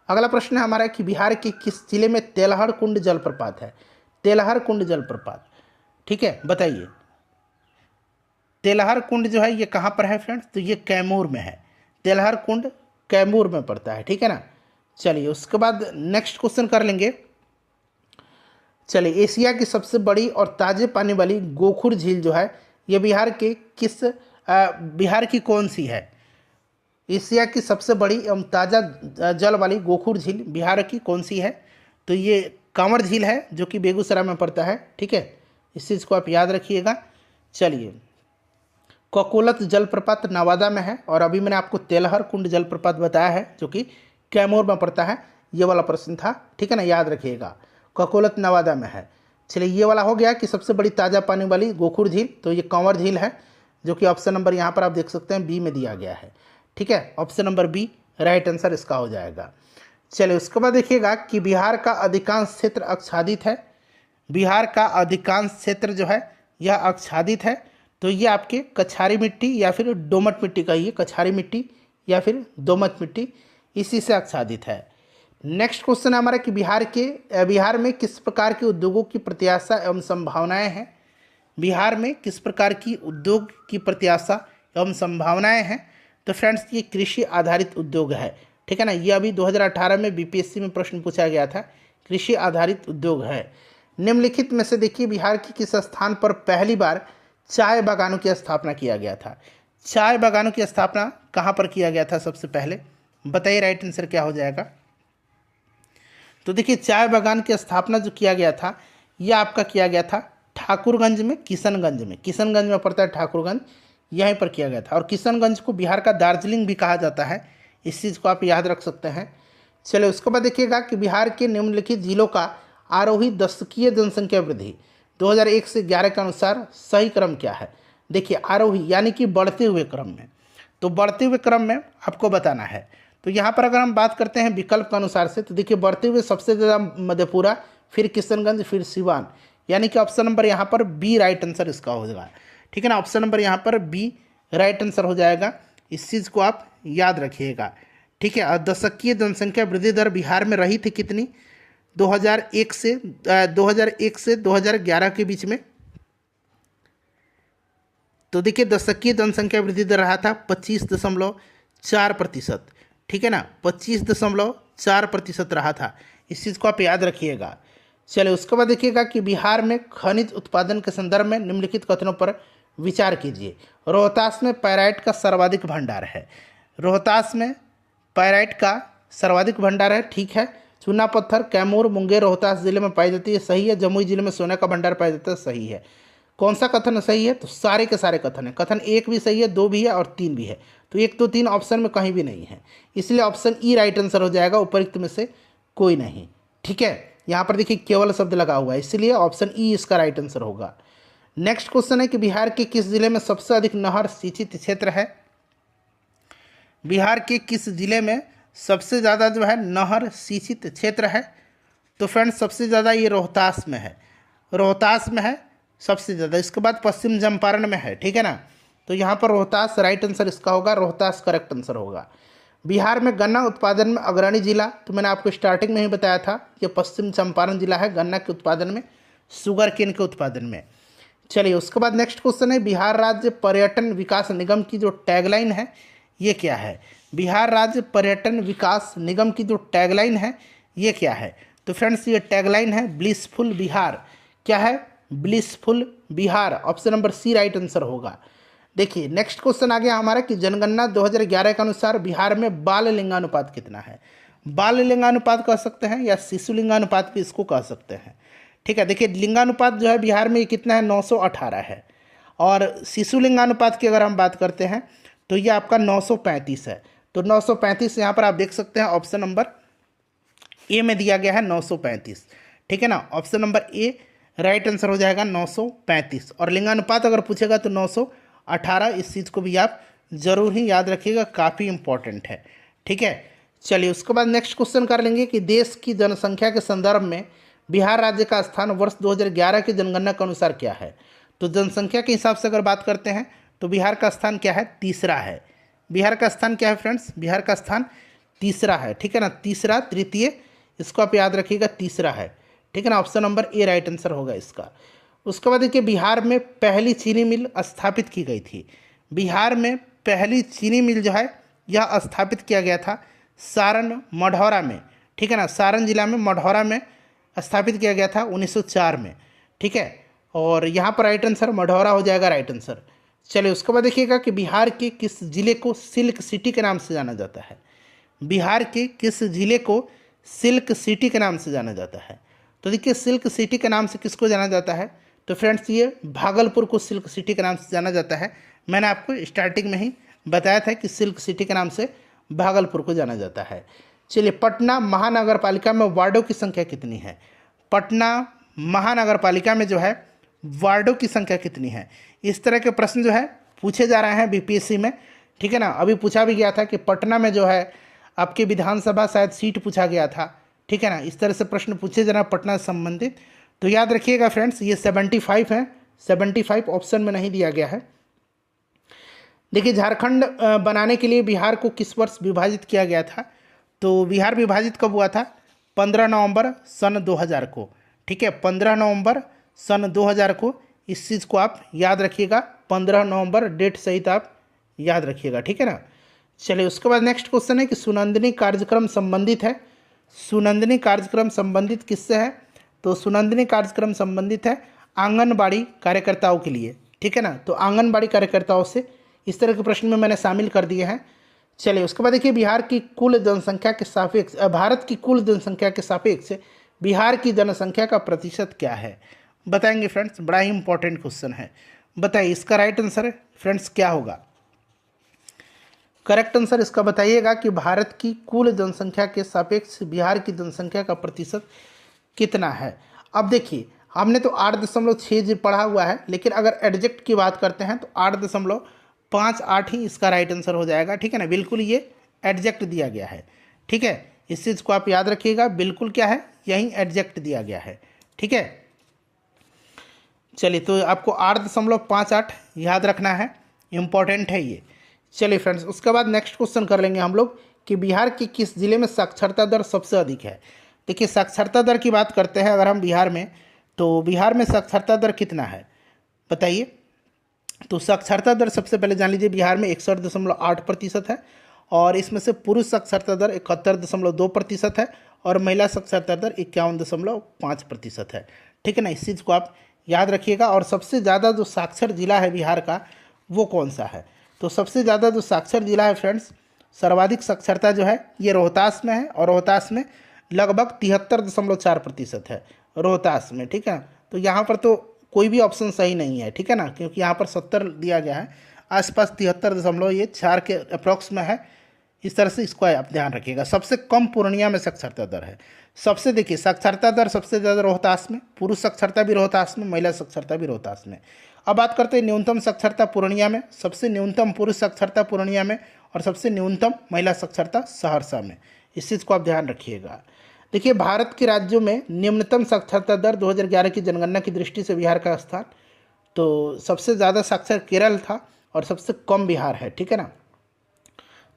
अगला प्रश्न है हमारा कि बिहार के किस जिले में तेलहर कुंड जलप्रपात है। तेलहर कुंड जलप्रपात, ठीक है, बताइए तेलहर कुंड जो है ये कहाँ पर है फ्रेंड्स, तो ये कैमूर में है। तेलहर कुंड कैमूर में पड़ता है, ठीक है ना। चलिए उसके बाद नेक्स्ट क्वेश्चन कर लेंगे। चलिए एशिया की सबसे बड़ी और ताजे पानी वाली गोखुर झील जो है ये बिहार के किस बिहार की कौन सी है। एशिया की सबसे बड़ी एवं ताज़ा जल वाली गोखुर झील बिहार की कौन सी है? तो ये कांवर झील है जो कि बेगूसराय में पड़ता है। ठीक है, इस चीज़ को आप याद रखिएगा। चलिए, ककोलत जलप्रपात नवादा में है और अभी मैंने आपको तेलहर कुंड जलप्रपात बताया है जो कि कैमूर में पड़ता है। ये वाला प्रश्न था, ठीक है ना, याद रखिएगा। ककोलत नवादा में है। चलिए, ये वाला हो गया कि सबसे बड़ी ताज़ा पानी वाली गोखुर झील, तो ये कंवर झील है जो कि ऑप्शन नंबर यहाँ पर आप देख सकते हैं बी में दिया गया है। ठीक है, option number B right answer इसका हो जाएगा। चलिए, उसके बाद देखिएगा कि बिहार का अधिकांश क्षेत्र आच्छादित है। बिहार का अधिकांश क्षेत्र जो है यह आच्छादित है। तो ये आपके कछारी मिट्टी या फिर दोमट मिट्टी कहिए, कछारी मिट्टी या फिर दोमट मिट्टी, इसी से आच्छादित है। नेक्स्ट क्वेश्चन है हमारा कि बिहार में किस प्रकार के उद्योगों की प्रत्याशा एवं संभावनाएं हैं? बिहार में किस प्रकार की उद्योग की प्रत्याशा एवं संभावनाएं हैं? तो फ्रेंड्स, ये कृषि आधारित उद्योग है। ठीक है ना, ये अभी 2018 में बीपीएससी में प्रश्न पूछा गया था। कृषि आधारित उद्योग है। निम्नलिखित में से देखिए, बिहार के किस स्थान पर पहली बार चाय बागानों की स्थापना किया गया था? चाय बागानों की स्थापना कहाँ पर किया गया था सबसे पहले? बताइए, राइट आंसर क्या हो जाएगा? तो देखिए, चाय बागान की स्थापना जो किया गया था यह आपका किया गया था ठाकुरगंज में, किशनगंज में पड़ता है ठाकुरगंज, यहीं पर किया गया था। और किशनगंज को बिहार का दार्जिलिंग भी कहा जाता है, इस चीज़ को आप याद रख सकते हैं। चलिए, उसके बाद देखिएगा कि बिहार के निम्नलिखित जिलों का आरोही दशकीय जनसंख्या वृद्धि 2001 से 11 के अनुसार सही क्रम क्या है? देखिए, आरोही यानी कि बढ़ते हुए क्रम में, तो बढ़ते हुए क्रम में आपको बताना है। तो यहाँ पर अगर हम बात करते हैं विकल्प के अनुसार से, तो देखिए बढ़ते हुए सबसे ज़्यादा मधेपुरा, फिर किशनगंज, फिर सिवान, यानी कि ऑप्शन नंबर यहाँ पर बी राइट आंसर इसका हो जाएगा। ठीक है ना, ऑप्शन नंबर यहाँ पर बी राइट आंसर हो जाएगा। इस चीज़ को आप याद रखिएगा। ठीक है, और दशकीय जनसंख्या वृद्धि दर बिहार में रही थी कितनी? 2001 से 2011 के बीच में। तो देखिए, दशकीय जनसंख्या वृद्धि दर रहा था 25.4%। ठीक है ना, 25.4% रहा था। इस चीज़ को आप याद रखिएगा। चलिए, उसके बाद देखिएगा कि बिहार में खनिज उत्पादन के संदर्भ में निम्नलिखित कथनों पर विचार कीजिए। रोहतास में पैराइट का सर्वाधिक भंडार है। रोहतास में पैराइट का सर्वाधिक भंडार है। ठीक है, चूना पत्थर कैमूर, मुंगेर, रोहतास जिले में पाई जाती है, सही है। जमुई जिले में सोने का भंडार पाया जाता है, सही है। कौन सा कथन सही है? तो सारे के सारे कथन है। कथन 1 भी सही है, 2 भी है और 3 भी है। तो 1, 2, 3 ऑप्शन में कहीं भी नहीं है, इसलिए ऑप्शन ई राइट आंसर हो जाएगा, उपरोक्त में से कोई नहीं। ठीक है, यहाँ पर देखिए केवल शब्द लगा हुआ है, इसलिए ऑप्शन ई इसका राइट आंसर होगा। नेक्स्ट क्वेश्चन है कि बिहार के किस जिले में सबसे अधिक नहर सिंचित क्षेत्र है? बिहार के किस जिले में सबसे ज़्यादा जो है नहर सिंचित क्षेत्र है? तो फ्रेंड्स, सबसे ज़्यादा ये रोहतास में है, रोहतास में है सबसे ज़्यादा। इसके बाद पश्चिम चंपारण में है। ठीक है ना, तो यहाँ पर रोहतास राइट आंसर इसका होगा, रोहतास करेक्ट आंसर होगा। बिहार में गन्ना उत्पादन में अग्रणी जिला, तो मैंने आपको स्टार्टिंग में ही बताया था कि पश्चिम चंपारण जिला है गन्ना के उत्पादन में, शुगर केन के उत्पादन में। चलिए, उसके बाद नेक्स्ट क्वेश्चन है बिहार राज्य पर्यटन विकास निगम की जो टैगलाइन है ये क्या है? बिहार राज्य पर्यटन विकास निगम की जो टैगलाइन है ये क्या है? तो फ्रेंड्स, ये टैगलाइन है ब्लिसफुल बिहार। क्या है? Blissful Bihar. Option number C right answer होगा। देखिए, नेक्स्ट क्वेश्चन आ गया हमारा कि जनगणना 2011 के अनुसार बिहार में बाल लिंगानुपात कितना है? बाल लिंगानुपात कह सकते हैं या शिशु लिंगानुपात भी इसको कह सकते हैं। ठीक है, देखिए लिंगानुपात जो है बिहार में कितना है? 918 है। और शिशु लिंगानुपात की अगर हम बात करते हैं तो ये आपका 935 है। तो 935 यहाँ पर आप देख सकते हैं, ऑप्शन नंबर ए में दिया गया है 935। ठीक है ना, option number A right answer हो जाएगा 935। और लिंगानुपात अगर पूछेगा तो 918। इस चीज़ को भी आप जरूर ही याद रखिएगा, काफ़ी इंपॉर्टेंट है। ठीक है, चलिए उसके बाद नेक्स्ट क्वेश्चन कर लेंगे कि देश की जनसंख्या के संदर्भ में बिहार राज्य का स्थान वर्ष 2011 की जनगणना के अनुसार क्या है? तो जनसंख्या के हिसाब से अगर बात करते हैं तो बिहार का स्थान क्या है? तीसरा है। बिहार का स्थान क्या है फ्रेंड्स? बिहार का स्थान तीसरा है। ठीक है ना, तीसरा, तृतीय, इसको आप याद रखिएगा, तीसरा है। ठीक है ना, option number A right answer होगा इसका। उसके बाद देखिए, बिहार में पहली चीनी मिल स्थापित की गई थी। बिहार में पहली चीनी मिल जो है यह स्थापित किया गया था सारण मढ़ौरा में। ठीक है ना, सारण जिला में मढ़ौरा में स्थापित किया गया था 1904 में। ठीक है, और यहाँ पर राइट आंसर मढ़ौरा हो जाएगा राइट आंसर। चलिए उसके बाद देखिएगा कि बिहार के किस जिले को सिल्क सिटी के नाम से जाना जाता है। बिहार के किस जिले को सिल्क सिटी के नाम से जाना जाता है। तो देखिए सिल्क सिटी के नाम से किसको जाना जाता है, तो फ्रेंड्स ये भागलपुर को सिल्क सिटी के नाम से जाना जाता है। मैंने आपको स्टार्टिंग में ही बताया था कि सिल्क सिटी के नाम से भागलपुर को जाना जाता है। चलिए पटना महानगर पालिका में वार्डों की संख्या कितनी है। पटना महानगर पालिका में जो है वार्डों की संख्या कितनी है, इस तरह के प्रश्न जो है पूछे जा रहे हैं बीपीएससी में, ठीक है ना। अभी पूछा भी गया था कि पटना में जो है आपके विधानसभा शायद सीट पूछा गया था, ठीक है ना। इस तरह से प्रश्न पूछे जा रहे हैं पटना से संबंधित। तो याद रखिएगा फ्रेंड्स ये 75 है, 75 ऑप्शन में नहीं दिया गया है। देखिए झारखंड बनाने के लिए बिहार को किस वर्ष विभाजित किया गया था, तो बिहार विभाजित कब हुआ था, 15 नवंबर सन 2000 को, ठीक है। 15 नवंबर सन 2000 को, इस चीज़ को आप याद रखिएगा, 15 नवंबर डेट सहित आप याद रखिएगा, ठीक है ना। चलिए उसके बाद नेक्स्ट क्वेश्चन है कि सुनंदनी कार्यक्रम संबंधित है। सुनंदनी कार्यक्रम संबंधित किससे है, तो सुनंदनी कार्यक्रम संबंधित है आंगनबाड़ी कार्यकर्ताओं के लिए, ठीक है ना। तो आंगनबाड़ी कार्यकर्ताओं से इस तरह के प्रश्न में मैंने शामिल कर दिए हैं। चलिए उसके बाद देखिए बिहार की कुल जनसंख्या के सापेक्ष, भारत की कुल जनसंख्या के सापेक्ष बिहार की जनसंख्या का प्रतिशत क्या है, बताएंगे फ्रेंड्स। बड़ा ही इंपॉर्टेंट क्वेश्चन है, बताइए इसका राइट आंसर फ्रेंड्स क्या होगा। करेक्ट आंसर इसका बताइएगा कि भारत की कुल जनसंख्या के सापेक्ष बिहार की जनसंख्या का प्रतिशत कितना है। अब देखिए हमने तो 8.6 पढ़ा हुआ है, लेकिन अगर एडजेक्ट की बात करते हैं तो 8.58 ही इसका राइट आंसर हो जाएगा, ठीक है ना। बिल्कुल ये एडजेक्ट दिया गया है, ठीक है। इस चीज़ को आप याद रखिएगा, बिल्कुल क्या है यही एडजेक्ट दिया गया है, ठीक है। चलिए तो आपको 8.58 याद रखना है, इम्पॉर्टेंट है ये। चलिए फ्रेंड्स उसके बाद नेक्स्ट क्वेश्चन कर लेंगे हम लोग कि बिहार के किस जिले में साक्षरता दर सबसे अधिक है। देखिए साक्षरता दर की बात करते हैं अगर हम बिहार में, तो बिहार में साक्षरता दर कितना है बताइए। तो साक्षरता दर सबसे पहले जान लीजिए बिहार में 61.8% है, और इसमें से पुरुष साक्षरता दर 71.2% है, और महिला साक्षरता दर 51.5% है, ठीक है ना। इस चीज़ को आप याद रखिएगा। और सबसे ज़्यादा जो साक्षर जिला है बिहार का वो कौन सा है, तो सबसे ज़्यादा जो साक्षर जिला है फ्रेंड्स, सर्वाधिक साक्षरता जो है ये रोहतास में है, और रोहतास में लगभग 73.4% है रोहतास में, ठीक है। तो यहाँ पर तो कोई भी ऑप्शन सही नहीं है, ठीक है ना, क्योंकि यहाँ पर 70 दिया गया है, आसपास 73.4 के अप्रॉक्स में है। इस तरह से इसको आप ध्यान रखिएगा। सबसे कम पूर्णिया में साक्षरता दर है। सबसे देखिए साक्षरता दर सबसे ज़्यादा रोहतास में, पुरुष साक्षरता भी रोहतास में, महिला साक्षरता भी रोहतास में। अब बात करते हैं न्यूनतम साक्षरता पूर्णिया में, सबसे न्यूनतम पुरुष साक्षरता पूर्णिया में, और सबसे न्यूनतम महिला साक्षरता सहरसा में। इस चीज़ को आप ध्यान रखिएगा। देखिए भारत के राज्यों में निम्नतम साक्षरता दर 2011 की जनगणना की दृष्टि से बिहार का स्थान, तो सबसे ज़्यादा साक्षर केरल था और सबसे कम बिहार है, ठीक है ना।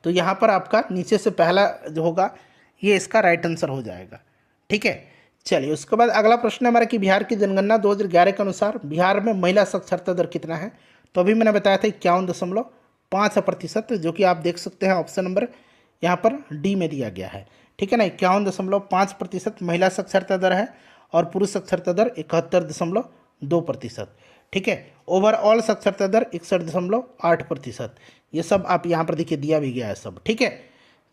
तो यहाँ पर आपका नीचे से पहला जो होगा ये इसका राइट आंसर हो जाएगा, ठीक है। चलिए उसके बाद अगला प्रश्न है हमारा कि बिहार की जनगणना 2011 के अनुसार बिहार में महिला साक्षरता दर कितना है। तो अभी मैंने बताया था 51.5%, जो कि आप देख सकते हैं ऑप्शन नंबर यहाँ पर डी में दिया गया है, ठीक है ना। 51.5% महिला साक्षरता दर है, और पुरुष साक्षरता दर 71.2%, ठीक है। ओवरऑल साक्षरता दर 61.8%। ये सब आप यहाँ पर देखिए दिया भी गया है सब, ठीक है।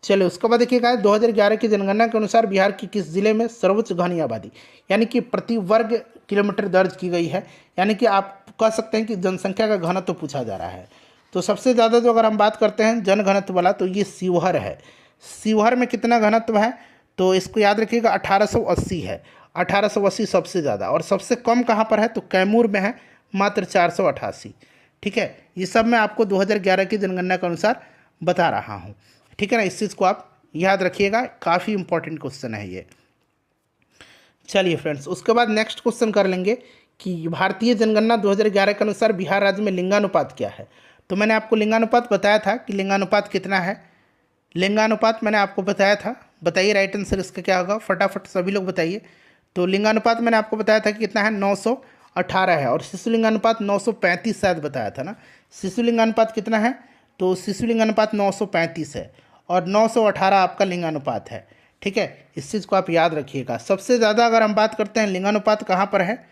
चलिए उसके बाद देखिएगा 2011 की जनगणना के अनुसार बिहार की किस जिले में सर्वोच्च घनी आबादी यानी कि प्रति वर्ग किलोमीटर दर्ज की गई है, यानी कि आप कह सकते हैं कि जनसंख्या का घनत्व तो पूछा जा रहा है। तो सबसे ज़्यादा जो अगर हम बात करते हैं जन घनत्व वाला, तो ये शिवहर है। शिवहर में कितना घनत्व है, तो इसको याद रखिएगा 1880 है, 1880 सबसे ज़्यादा। और सबसे कम कहाँ पर है, तो कैमूर में है, मात्र 488, ठीक है। ये सब मैं आपको 2011 की जनगणना के अनुसार बता रहा हूँ, ठीक है ना। इस चीज़ को आप याद रखिएगा, काफ़ी इंपॉर्टेंट क्वेश्चन है ये। चलिए फ्रेंड्स उसके बाद नेक्स्ट क्वेश्चन कर लेंगे कि भारतीय जनगणना 2011 के अनुसार बिहार राज्य में लिंगानुपात क्या है। तो मैंने आपको लिंगानुपात बताया था कि लिंगानुपात कितना है। लिंगानुपात मैंने आपको बताया था, बताइए राइट आंसर इसका क्या होगा, फटाफट सभी लोग बताइए। तो लिंगानुपात मैंने आपको बताया था कि कितना है, 918 है, और शिशु लिंगानुपात 935 शायद बताया था ना। शिशु लिंगानुपात कितना है, तो शिशु लिंगानुपात 935 है, और 918 आपका लिंगानुपात है, ठीक है। इस चीज़ को आप याद रखिएगा। सबसे ज़्यादा अगर हम बात करते हैं लिंगानुपात कहाँ पर है,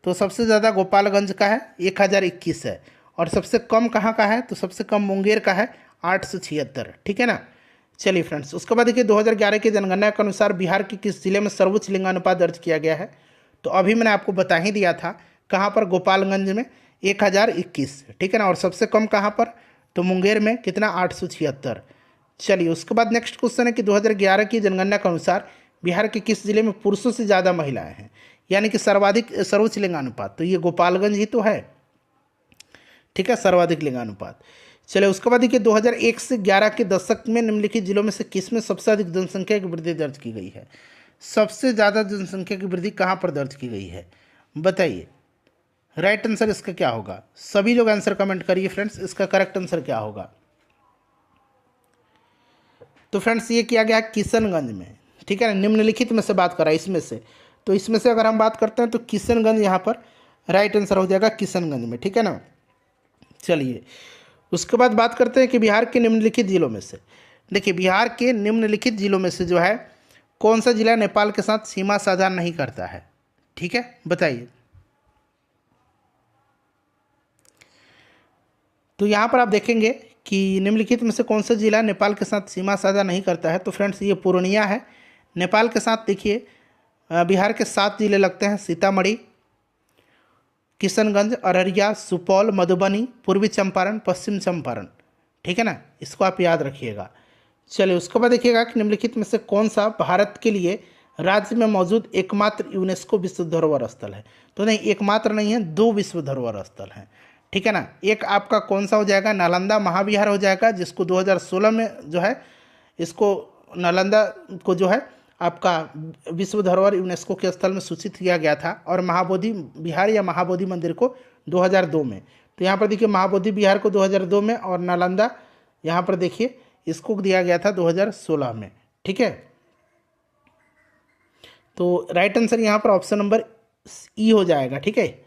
तो सबसे ज़्यादा गोपालगंज का है, 1021 है, और सबसे कम कहाँ का है, तो सबसे कम मुंगेर का है 876, ठीक है ना। चलिए फ्रेंड्स, उसके बाद देखिए 2011 की जनगणना के अनुसार बिहार के किस जिले में सर्वोच्च लिंगानुपात दर्ज किया गया है, तो अभी मैंने आपको बता ही दिया था, कहाँ पर, गोपालगंज में 1021, ठीक है ना। और सबसे कम कहाँ पर, तो मुंगेर में कितना, 876। चलिए उसके बाद नेक्स्ट क्वेश्चन है कि 2011 की जनगणना के अनुसार बिहार के किस जिले में पुरुषों से ज़्यादा महिलाएं हैं, यानी कि सर्वाधिक सर्वोच्च लिंगानुपात, तो ये गोपालगंज ही तो है, ठीक है, सर्वाधिक लिंगानुपात। चलिए उसके बाद देखिए 2001 से 11 के दशक में निम्नलिखित जिलों में से किस में सबसे अधिक जनसंख्या की वृद्धि दर्ज की गई है, सबसे ज़्यादा जनसंख्या की वृद्धि कहाँ पर दर्ज की गई है, बताइए। राइट आंसर इसका क्या होगा, सभी लोग आंसर कमेंट करिए फ्रेंड्स, इसका करेक्ट आंसर क्या होगा। तो फ्रेंड्स ये किया गया किशनगंज में, ठीक है ना, निम्नलिखित में से बात करा इसमें से, तो इसमें से अगर हम बात करते हैं तो किशनगंज यहाँ पर राइट आंसर हो जाएगा, किशनगंज में, ठीक है ना। चलिए उसके बाद बात करते हैं कि बिहार के निम्नलिखित जिलों में से, देखिए बिहार के निम्नलिखित जिलों में से जो है कौन सा जिला नेपाल के साथ सीमा साझा नहीं करता है, ठीक है, बताइए। तो यहाँ पर आप देखेंगे कि निम्नलिखित में से कौन सा जिला नेपाल के साथ सीमा साझा नहीं करता है, तो फ्रेंड्स ये पूर्णिया है नेपाल के साथ। देखिए बिहार के 7 जिले लगते हैं, सीतामढ़ी, किशनगंज, अररिया, सुपौल, मधुबनी, पूर्वी चंपारण, पश्चिम चंपारण, ठीक है ना, इसको आप याद रखिएगा। चलिए उसके बाद देखिएगा कि निम्नलिखित में से कौन सा भारत के लिए राज्य में मौजूद एकमात्र यूनेस्को विश्व धरोहर स्थल है, तो नहीं एकमात्र नहीं है, 2 विश्व धरोहर स्थल हैं, ठीक है ना। एक आपका कौन सा हो जाएगा, नालंदा महाविहार हो जाएगा, जिसको 2016 में जो है इसको नालंदा को जो है आपका विश्व धरोहर यूनेस्को के स्थल में सूचित किया गया था, और महाबोधि विहार या महाबोधि मंदिर को 2002 में। तो यहाँ पर देखिए महाबोधि विहार को 2002 में, और नालंदा यहाँ पर देखिए इसको दिया गया था 2016 में, ठीक है। तो राइट आंसर यहाँ पर ऑप्शन नंबर ई हो जाएगा, ठीक है।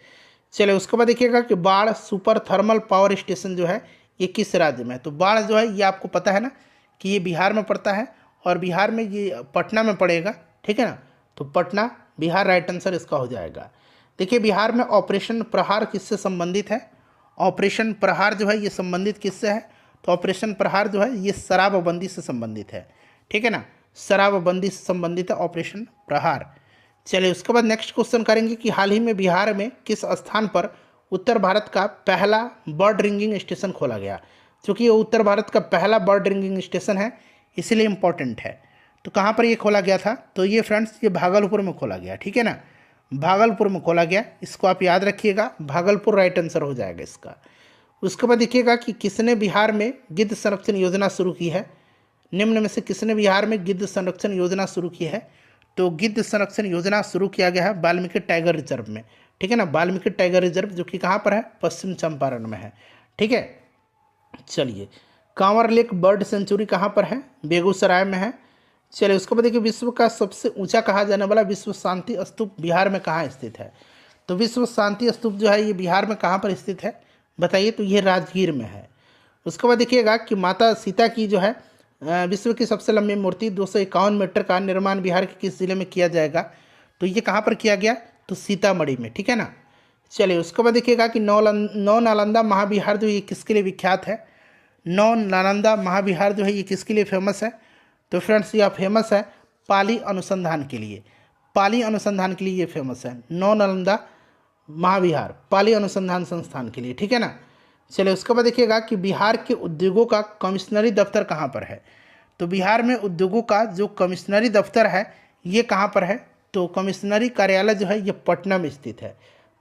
चलिए उसके बाद देखिएगा कि बाढ़ सुपर थर्मल पावर स्टेशन जो है ये किस राज्य में है, तो बाढ़ जो है ये आपको पता है ना कि ये बिहार में पड़ता है, और बिहार में ये पटना में पड़ेगा, ठीक है ना। तो पटना बिहार राइट आंसर इसका हो जाएगा। देखिए बिहार में ऑपरेशन प्रहार किससे संबंधित है, ऑपरेशन प्रहार जो है ये संबंधित किससे है, तो ऑपरेशन प्रहार जो है ये शराबबंदी से संबंधित है, ठीक है ना, शराबबंदी से संबंधित है ऑपरेशन प्रहार। चलिए उसके बाद नेक्स्ट क्वेश्चन करेंगे कि हाल ही में बिहार में किस स्थान पर उत्तर भारत का पहला बर्ड रिंगिंग स्टेशन खोला गया, क्योंकि ये उत्तर भारत का पहला बर्ड रिंगिंग स्टेशन है इसलिए इम्पोर्टेंट है। तो कहाँ पर ये खोला गया था, तो ये फ्रेंड्स ये भागलपुर में खोला गया, ठीक है ना, भागलपुर में खोला गया, इसको आप याद रखिएगा, भागलपुर राइट आंसर हो जाएगा इसका। उसके बाद देखिएगा कि किसने बिहार में गिद्ध संरक्षण योजना शुरू की है, निम्न में से किसने बिहार में गिद्ध संरक्षण योजना शुरू की है, तो गिद्ध संरक्षण योजना शुरू किया गया है वाल्मीकि टाइगर रिजर्व में, ठीक है ना, वाल्मीकि टाइगर रिजर्व जो कि कहाँ पर है, पश्चिम चंपारण में है, ठीक है। चलिए कांवर लेक बर्ड सेंचुरी कहाँ पर है, बेगूसराय में है। चलिए उसके बाद देखिए विश्व का सबसे ऊंचा कहा जाने वाला विश्व शांति स्तूप बिहार में कहाँ स्थित है, तो विश्व शांति स्तूप जो है ये बिहार में कहाँ पर स्थित है, बताइए, तो ये राजगीर में है। उसके बाद देखिएगा कि माता सीता की जो है विश्व की सबसे लंबी मूर्ति 251 मीटर का निर्माण बिहार के किस जिले में किया जाएगा, तो ये कहाँ पर किया गया, तो सीतामढ़ी में, ठीक है ना। चलिए उसके बाद देखिएगा कि नौ नालंदा महाविहार जो ये किसके लिए विख्यात है, नौ नालंदा महाविहार जो है ये किसके लिए फेमस है, तो फ्रेंड्स यह फेमस है पाली अनुसंधान के लिए, पाली अनुसंधान के लिए ये फेमस है, नौ नालंदा महाविहार पाली अनुसंधान संस्थान के लिए, ठीक है ना। चलिए उसके बाद देखिएगा कि बिहार के उद्योगों का कमिश्नरी दफ्तर कहाँ पर है, तो बिहार में उद्योगों का जो कमिश्नरी दफ्तर है ये कहाँ पर है, तो कमिश्नरी कार्यालय जो है ये पटना में स्थित है,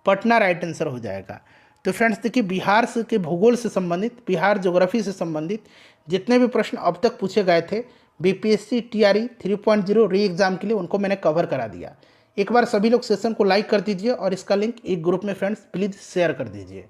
पटना राइट आंसर हो जाएगा। तो फ्रेंड्स देखिए बिहार से के भूगोल से संबंधित, बिहार ज्योग्राफी से संबंधित जितने भी प्रश्न अब तक पूछे गए थे बीपीएससी टीआरई 3.0 री एग्जाम के लिए, उनको मैंने कवर करा दिया। एक बार सभी लोग सेशन को लाइक कर दीजिए और इसका लिंक एक ग्रुप में फ्रेंड्स प्लीज़ शेयर कर दीजिए।